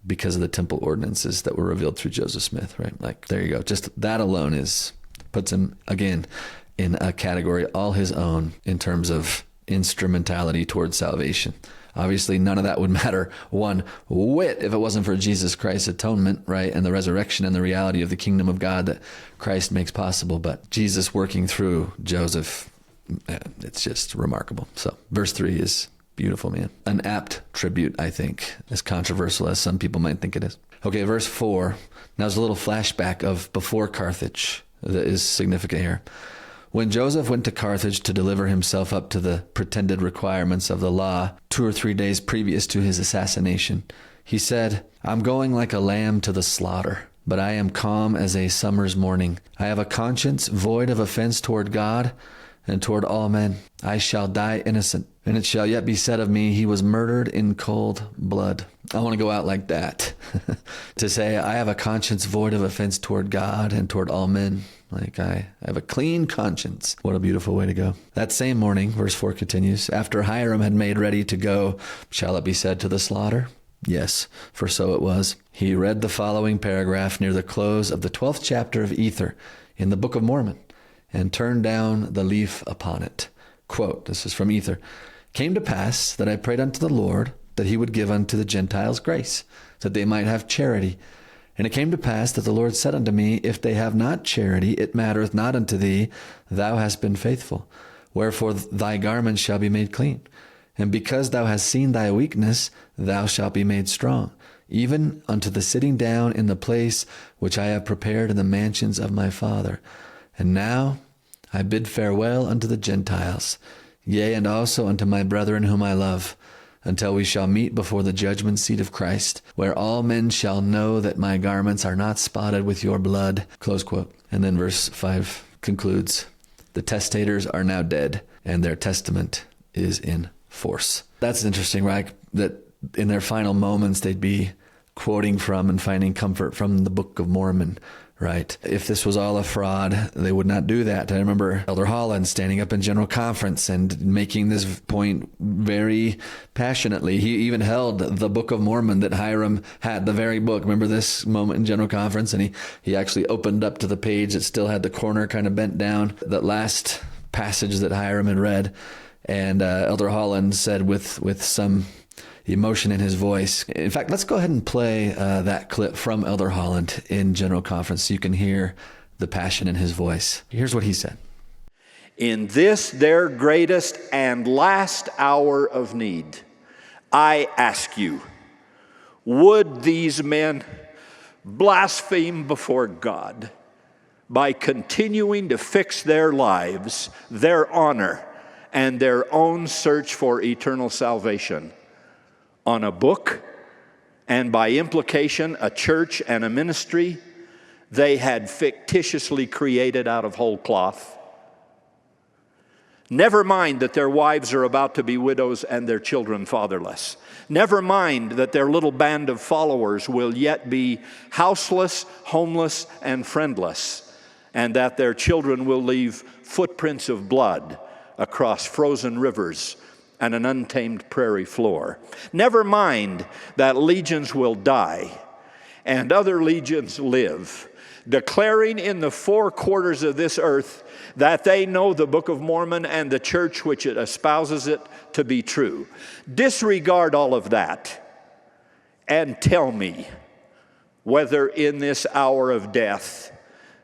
because of the temple ordinances that were revealed through Joseph Smith, right? Like, there you go. Just that alone puts him again in a category all his own in terms of instrumentality towards salvation. Obviously, none of that would matter one whit if it wasn't for Jesus Christ's atonement, right? And the resurrection and the reality of the kingdom of God that Christ makes possible. But Jesus working through Joseph, it's just remarkable. So verse 3 is beautiful, man. An apt tribute, I think, as controversial as some people might think it is. Okay, verse 4. Now there's a little flashback of before Carthage that is significant here. When Joseph went to Carthage to deliver himself up to the pretended requirements of the law 2 or 3 days previous to his assassination, he said, "I'm going like a lamb to the slaughter, but I am calm as a summer's morning. I have a conscience void of offense toward God and toward all men. I shall die innocent, and it shall yet be said of me, he was murdered in cold blood." I want to go out like that, to say I have a conscience void of offense toward God and toward all men. Like, I have a clean conscience. What a beautiful way to go. That same morning, verse 4 continues, after Hyrum had made ready to go, shall it be said to the slaughter? Yes, for so it was. He read the following paragraph near the close of the 12th chapter of Ether in the Book of Mormon, and turn down the leaf upon it. Quote, this is from Ether. Came to pass that I prayed unto the Lord that he would give unto the Gentiles grace, that they might have charity. And it came to pass that the Lord said unto me, if they have not charity, it mattereth not unto thee, thou hast been faithful. Wherefore thy garments shall be made clean. And because thou hast seen thy weakness, thou shalt be made strong, even unto the sitting down in the place which I have prepared in the mansions of my Father. And now I bid farewell unto the Gentiles, yea, and also unto my brethren whom I love, until we shall meet before the judgment seat of Christ, where all men shall know that my garments are not spotted with your blood. Close quote. And then verse 5 concludes, the testators are now dead, and their testament is in force. That's interesting, right? That in their final moments, they'd be quoting from and finding comfort from the Book of Mormon, right? If this was all a fraud, they would not do that. I remember Elder Holland standing up in General Conference and making this point very passionately. He even held the Book of Mormon that Hyrum had, the very book. Remember this moment in General Conference? And he actually opened up to the page that still had the corner kind of bent down, that last passage that Hyrum had read. And Elder Holland said with some emotion in his voice. In fact, let's go ahead and play that clip from Elder Holland in General Conference so you can hear the passion in his voice. Here's what he said. In this their greatest and last hour of need, I ask you, would these men blaspheme before God by continuing to fix their lives, their honor, and their own search for eternal salvation on a book, and by implication a church and a ministry they had fictitiously created out of whole cloth? Never mind that their wives are about to be widows and their children fatherless. Never mind that their little band of followers will yet be houseless, homeless, and friendless, and that their children will leave footprints of blood across frozen rivers and an untamed prairie floor. Never mind that legions will die and other legions live, declaring in the four quarters of this earth that they know the Book of Mormon and the church which it espouses it to be true. Disregard all of that and tell me whether in this hour of death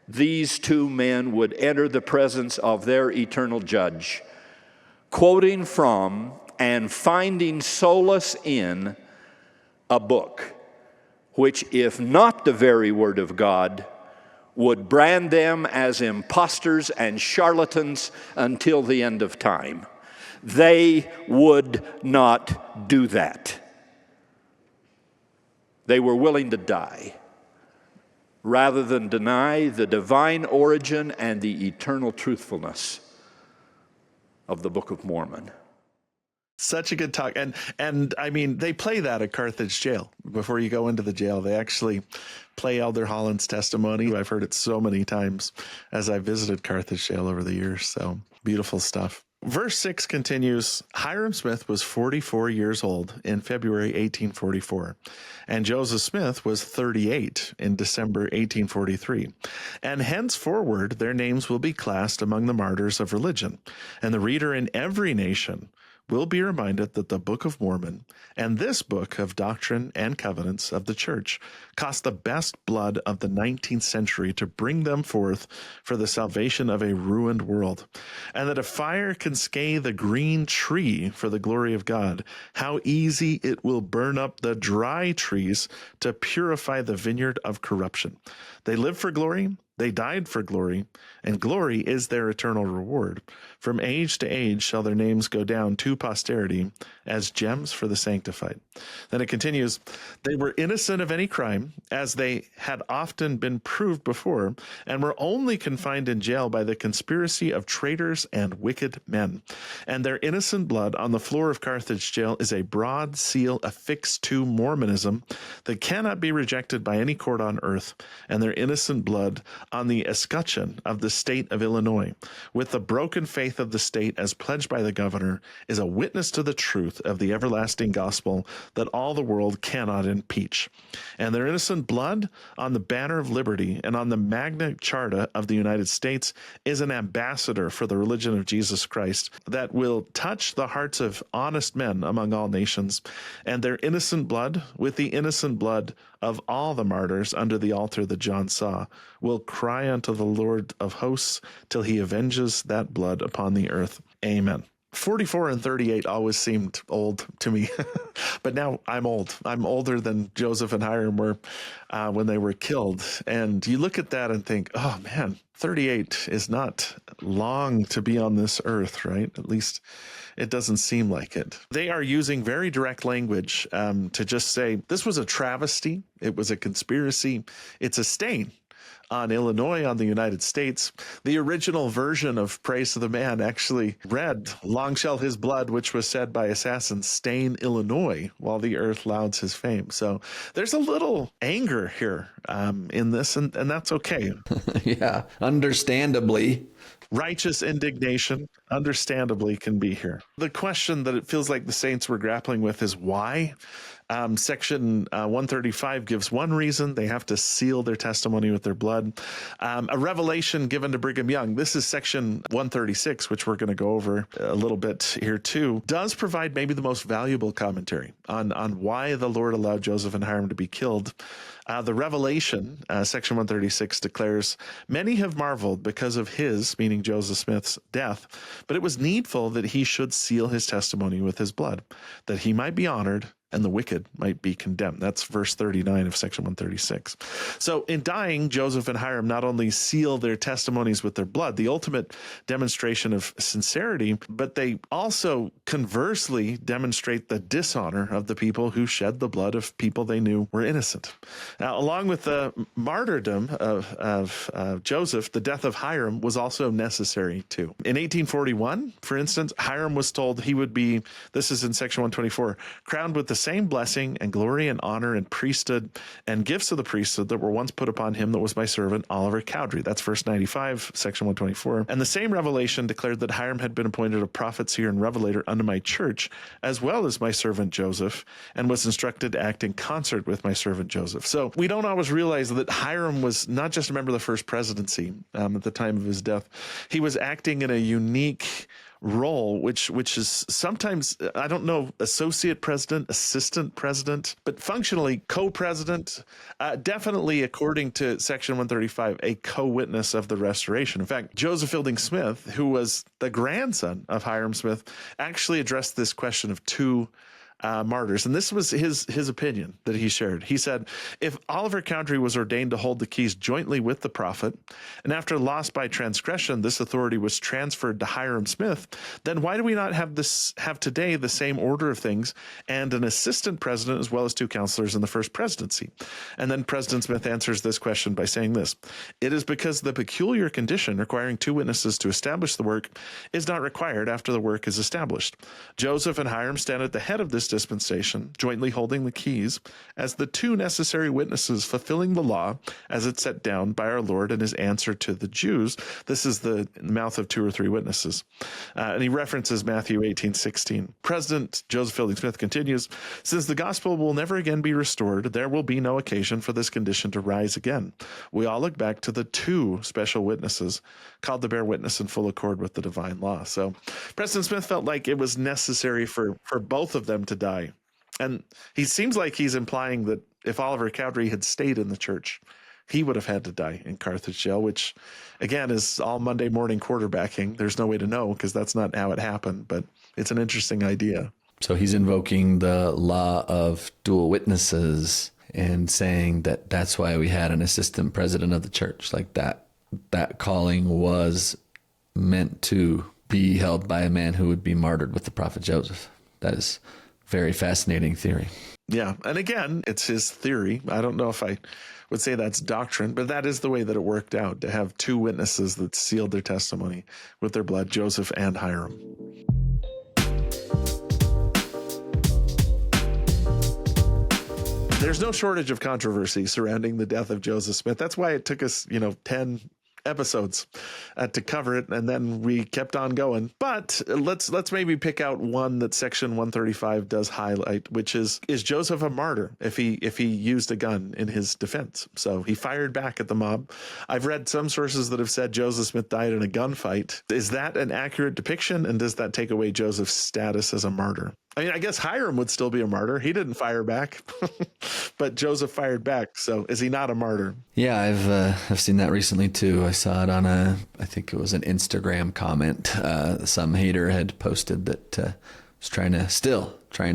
these two men would enter the presence of their eternal judge, quoting from and finding solace in a book which, if not the very word of God, would brand them as impostors and charlatans until the end of time. They would not do that. They were willing to die rather than deny the divine origin and the eternal truthfulness of the Book of Mormon. Such a good talk. And I mean, they play that at Carthage jail. Before you go into the jail, they actually play Elder Holland's testimony. I've heard it so many times as I visited Carthage jail over the years. So beautiful stuff. Verse 6 continues, Hyrum Smith was 44 years old in February 1844, and Joseph Smith was 38 in December 1843. And henceforward their names will be classed among the martyrs of religion, and the reader in every nation will be reminded that the Book of Mormon and this book of Doctrine and Covenants of the Church cost the best blood of the 19th century to bring them forth for the salvation of a ruined world, and that if fire can scathe a green tree for the glory of God, how easy it will burn up the dry trees to purify the vineyard of corruption. They live for glory, they died for glory, and glory is their eternal reward. From age to age shall their names go down to posterity as gems for the sanctified. Then it continues, they were innocent of any crime, as they had often been proved before, and were only confined in jail by the conspiracy of traitors and wicked men. And their innocent blood on the floor of Carthage jail is a broad seal affixed to Mormonism that cannot be rejected by any court on earth, and their innocent blood on the escutcheon of the state of Illinois, with the broken faith of the state as pledged by the governor, is a witness to the truth truth of the everlasting gospel that all the world cannot impeach. And their innocent blood on the banner of liberty and on the Magna Charta of the United States is an ambassador for the religion of Jesus Christ that will touch the hearts of honest men among all nations, and their innocent blood with the innocent blood of all the martyrs under the altar that John saw will cry unto the Lord of hosts till he avenges that blood upon the earth. Amen. 44 and 38 always seemed old to me, but now I'm old. I'm older than Joseph and Hyrum were when they were killed. And you look at that and think, oh man, 38 is not long to be on this earth, right? At least it doesn't seem like it. They are using very direct language to just say this was a travesty. It was a conspiracy. It's a stain on Illinois, on the United States. The original version of Praise to the Man actually read, long shall his blood, which was said by assassins, stain Illinois, while the earth louds his fame. So there's a little anger here in this, and that's okay. Yeah, understandably. Righteous indignation, understandably, can be here. The question that it feels like the saints were grappling with is why? Section 135 gives one reason. They have to seal their testimony with their blood. A revelation given to Brigham Young, this is section 136, which we're going to go over a little bit here too, does provide maybe the most valuable commentary on why the Lord allowed Joseph and Hyrum to be killed. The revelation, section 136, declares, many have marveled because of his, meaning Joseph Smith's, death, but it was needful that he should seal his testimony with his blood, that he might be honored and the wicked might be condemned. That's verse 39 of section 136. So in dying, Joseph and Hyrum not only seal their testimonies with their blood, the ultimate demonstration of sincerity, but they also conversely demonstrate the dishonor of the people who shed the blood of people they knew were innocent. Now, along with the martyrdom of Joseph, the death of Hyrum was also necessary too. In 1841, for instance, Hyrum was told he would be, this is in section 124, crowned with the same blessing and glory and honor and priesthood and gifts of the priesthood that were once put upon him that was my servant Oliver Cowdery. That's verse 95, section 124. And the same revelation declared that Hyrum had been appointed a prophet, seer, and revelator unto my church, as well as my servant Joseph, and was instructed to act in concert with my servant Joseph. So we don't always realize that Hyrum was not just a member of the first presidency at the time of his death. He was acting in a unique role, which is sometimes, I don't know, associate president, assistant president, but functionally co-president, definitely according to section 135, a co-witness of the restoration. In fact, Joseph Fielding Smith, who was the grandson of Hyrum Smith, actually addressed this question of two martyrs. And this was his opinion that he shared. He said, if Oliver Cowdery was ordained to hold the keys jointly with the prophet, and after loss by transgression, this authority was transferred to Hyrum Smith, then why do we not have today the same order of things and an assistant president as well as two counselors in the first presidency? And then President Smith answers this question by saying this, it is because the peculiar condition requiring two witnesses to establish the work is not required after the work is established. Joseph and Hyrum stand at the head of this dispensation, jointly holding the keys, as the two necessary witnesses fulfilling the law as it's set down by our Lord in his answer to the Jews. This is the mouth of two or three witnesses. And he references Matthew 18:16. President Joseph Fielding Smith continues, since the gospel will never again be restored, there will be no occasion for this condition to rise again. We all look back to the two special witnesses called to bear witness in full accord with the divine law. So President Smith felt like it was necessary for both of them to die. And he seems like he's implying that if Oliver Cowdery had stayed in the church, he would have had to die in Carthage jail, which again is all Monday morning quarterbacking. There's no way to know because that's not how it happened, but it's an interesting idea. So he's invoking the law of dual witnesses and saying that that's why we had an assistant president of the church. Like that calling was meant to be held by a man who would be martyred with the prophet Joseph. That is very fascinating theory. Yeah. And again, it's his theory. I don't know if I would say that's doctrine, but that is the way that it worked out, to have two witnesses that sealed their testimony with their blood, Joseph and Hyrum. There's no shortage of controversy surrounding the death of Joseph Smith. That's why it took us, 10 episodes to cover it, and then we kept on going. But let's maybe pick out one that section 135 does highlight, which is Joseph a martyr if he used a gun in his defense? So he fired back at the mob. I've read some sources that have said Joseph Smith died in a gunfight. Is that an accurate depiction, and does that take away Joseph's status as a martyr? I mean, I guess Hyrum would still be a martyr. He didn't fire back, but Joseph fired back. So is he not a martyr? Yeah, I've seen that recently too. I saw it on I think it was an Instagram comment. Some hater had posted that was trying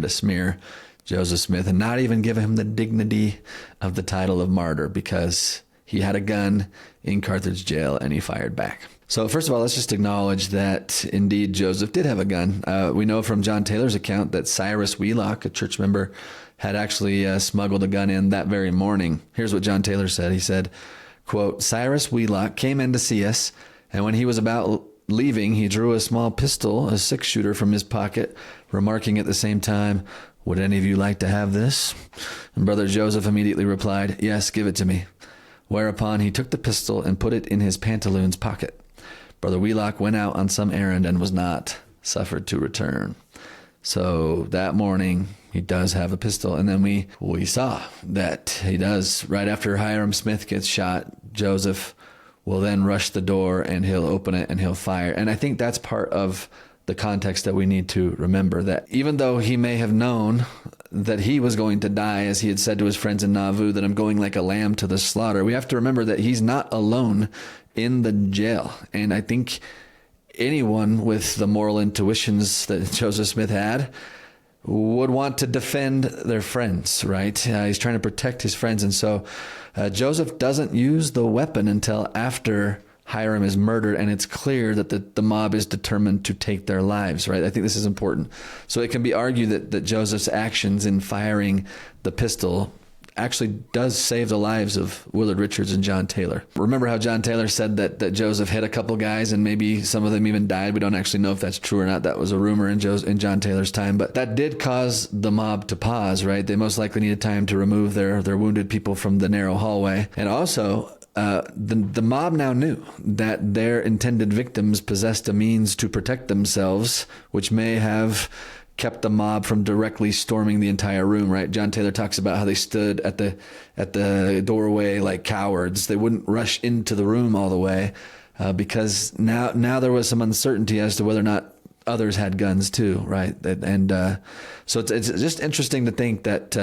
to smear Joseph Smith and not even give him the dignity of the title of martyr because he had a gun in Carthage jail and he fired back. So first of all, let's just acknowledge that indeed Joseph did have a gun. We know from John Taylor's account that Cyrus Wheelock, a church member, had actually smuggled a gun in that very morning. Here's what John Taylor said. He said, quote, "Cyrus Wheelock came in to see us, and when he was about leaving, he drew a small pistol, a 6-shooter, from his pocket, remarking at the same time, 'Would any of you like to have this?' And Brother Joseph immediately replied, 'Yes, give it to me.' Whereupon he took the pistol and put it in his pantaloons pocket. Brother Wheelock went out on some errand and was not suffered to return." So that morning, he does have a pistol. And then we saw that he does. Right after Hyrum Smith gets shot, Joseph will then rush the door and he'll open it and he'll fire. And I think that's part of the context that we need to remember, that even though he may have known that he was going to die, as he had said to his friends in Nauvoo, that I'm going like a lamb to the slaughter, we have to remember that he's not alone in the jail. And I think anyone with the moral intuitions that Joseph Smith had would want to defend their friends, right? He's trying to protect his friends. And so Joseph doesn't use the weapon until after Hyrum is murdered, and it's clear that the mob is determined to take their lives, right? I think this is important. So it can be argued that Joseph's actions in firing the pistol actually does save the lives of Willard Richards and John Taylor. Remember how John Taylor said that Joseph hit a couple guys and maybe some of them even died? We don't actually know if that's true or not. That was a rumor in John Taylor's time, but that did cause the mob to pause, right? They most likely needed time to remove their wounded people from the narrow hallway. And also, the mob now knew that their intended victims possessed a means to protect themselves, which may have kept the mob from directly storming the entire room, right? John Taylor talks about how they stood at the doorway like cowards. They wouldn't rush into the room all the way because now there was some uncertainty as to whether or not others had guns too, right? And so it's just interesting to think that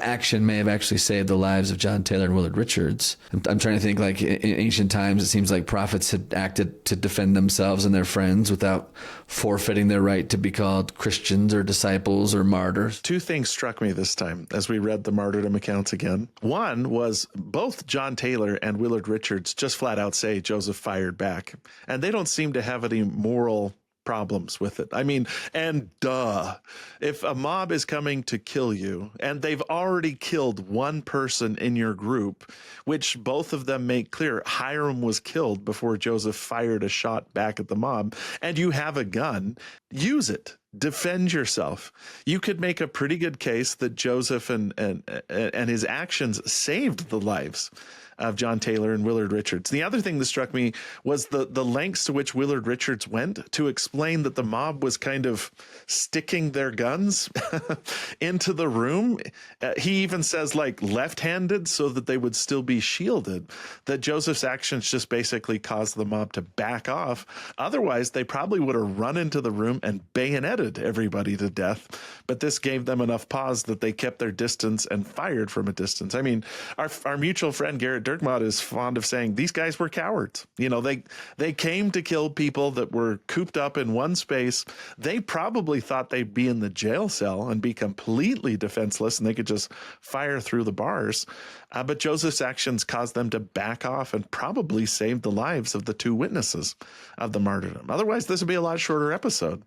action may have actually saved the lives of John Taylor and Willard Richards. I'm trying to think, like in ancient times, it seems like prophets had acted to defend themselves and their friends without forfeiting their right to be called Christians or disciples or martyrs. Two things struck me this time as we read the martyrdom accounts again. One was both John Taylor and Willard Richards just flat out say Joseph fired back, and they don't seem to have any moral problems with it. I mean, and if a mob is coming to kill you and they've already killed one person in your group, which both of them make clear Hyrum was killed before Joseph fired a shot back at the mob, and you have a gun, use it. Defend yourself. You could make a pretty good case that Joseph and his actions saved the lives of John Taylor and Willard Richards. The other thing that struck me was the lengths to which Willard Richards went to explain that the mob was kind of sticking their guns into the room. He even says like left-handed so that they would still be shielded, that Joseph's actions just basically caused the mob to back off. Otherwise, they probably would have run into the room and bayoneted everybody to death. But this gave them enough pause that they kept their distance and fired from a distance. I mean, our mutual friend Garrett Dirkmaat is fond of saying these guys were cowards. You know, they came to kill people that were cooped up in one space. They probably thought they'd be in the jail cell and be completely defenseless and they could just fire through the bars. But Joseph's actions caused them to back off and probably saved the lives of the two witnesses of the martyrdom. Otherwise, this would be a lot shorter episode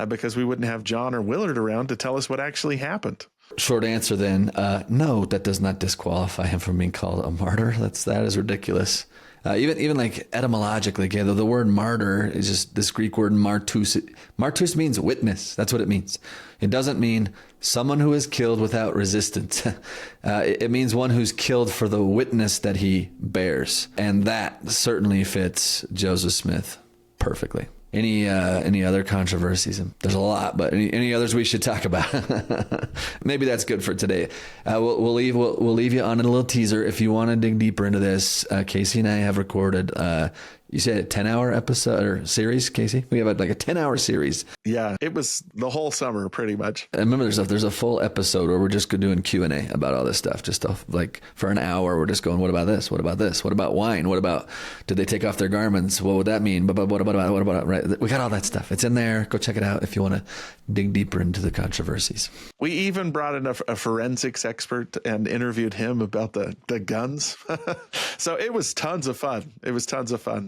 because we wouldn't have John or Willard around to tell us what actually happened. Short answer then, no, that does not disqualify him from being called a martyr. That is ridiculous. Even like etymologically, okay, the word martyr is just this Greek word martus. Martus means witness. That's what it means. It doesn't mean someone who is killed without resistance. It means one who's killed for the witness that he bears. And that certainly fits Joseph Smith perfectly. Any other controversies? There's a lot, but any others we should talk about? Maybe that's good for today. We'll leave you on a little teaser. If you want to dig deeper into this, Casey and I have recorded. You said a 10-hour episode or series, Casey? We have like a 10-hour series. Yeah, it was the whole summer pretty much. I remember there's a full episode where we're just doing Q&A about all this stuff. Just like for an hour, we're just going, what about this? What about this? What about wine? What about, did they take off their garments? What would that mean? But what about, right? We got all that stuff. It's in there. Go check it out if you want to dig deeper into the controversies. We even brought in a forensics expert and interviewed him about the guns. So it was tons of fun.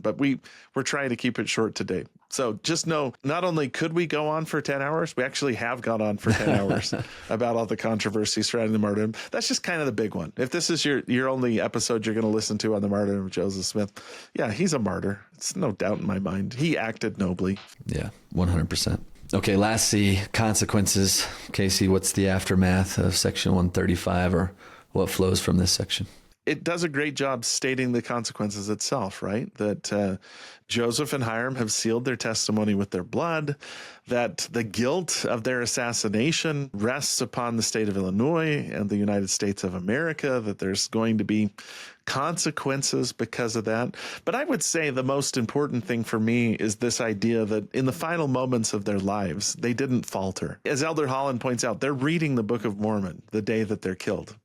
But we're trying to keep it short today. So just know, not only could we go on for 10 hours, we actually have gone on for 10 hours about all the controversies surrounding the martyrdom. That's just kind of the big one. If this is your only episode you're going to listen to on the martyrdom of Joseph Smith, yeah, he's a martyr. It's no doubt in my mind. He acted nobly. Yeah, 100%. Okay, last C, consequences. Casey, what's the aftermath of section 135, or what flows from this section? It does a great job stating the consequences itself, right? That Joseph and Hyrum have sealed their testimony with their blood, that the guilt of their assassination rests upon the state of Illinois and the United States of America, that there's going to be consequences because of that. But I would say the most important thing for me is this idea that in the final moments of their lives, they didn't falter. As Elder Holland points out, they're reading the Book of Mormon the day that they're killed.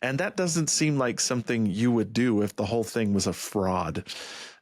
And that doesn't seem like something you would do if the whole thing was a fraud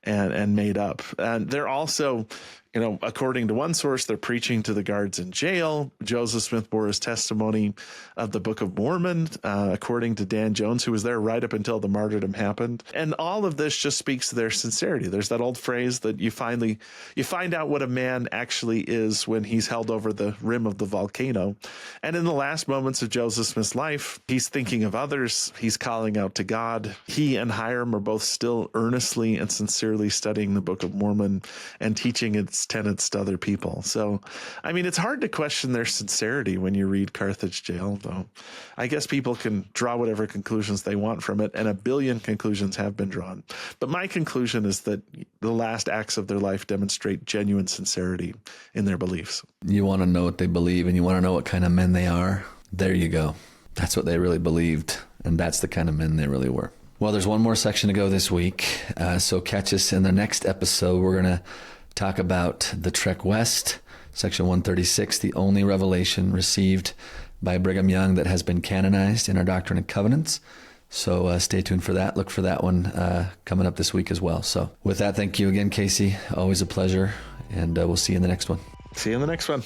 and made up. And they're also, according to one source, they're preaching to the guards in jail. Joseph Smith bore his testimony of the Book of Mormon, according to Dan Jones, who was there right up until the martyrdom happened. And all of this just speaks to their sincerity. There's that old phrase that you find out what a man actually is when he's held over the rim of the volcano. And in the last moments of Joseph Smith's life, he's thinking of others. He's calling out to God. He and Hyrum are both still earnestly and sincerely studying the Book of Mormon and teaching its tenets to other people. So, I mean, it's hard to question their sincerity when you read Carthage Jail, though. I guess people can draw whatever conclusions they want from it, and a billion conclusions have been drawn. But my conclusion is that the last acts of their life demonstrate genuine sincerity in their beliefs. You want to know what they believe, and you want to know what kind of men they are? There you go. That's what they really believed, and that's the kind of men they really were. Well, there's one more section to go this week, so catch us in the next episode. We're going to talk about the Trek West, section 136, the only revelation received by Brigham Young that has been canonized in our Doctrine and Covenants. So stay tuned for that. Look for that one coming up this week as well. So with that, thank you again, Casey. Always a pleasure, and we'll see you in the next one. See you in the next one.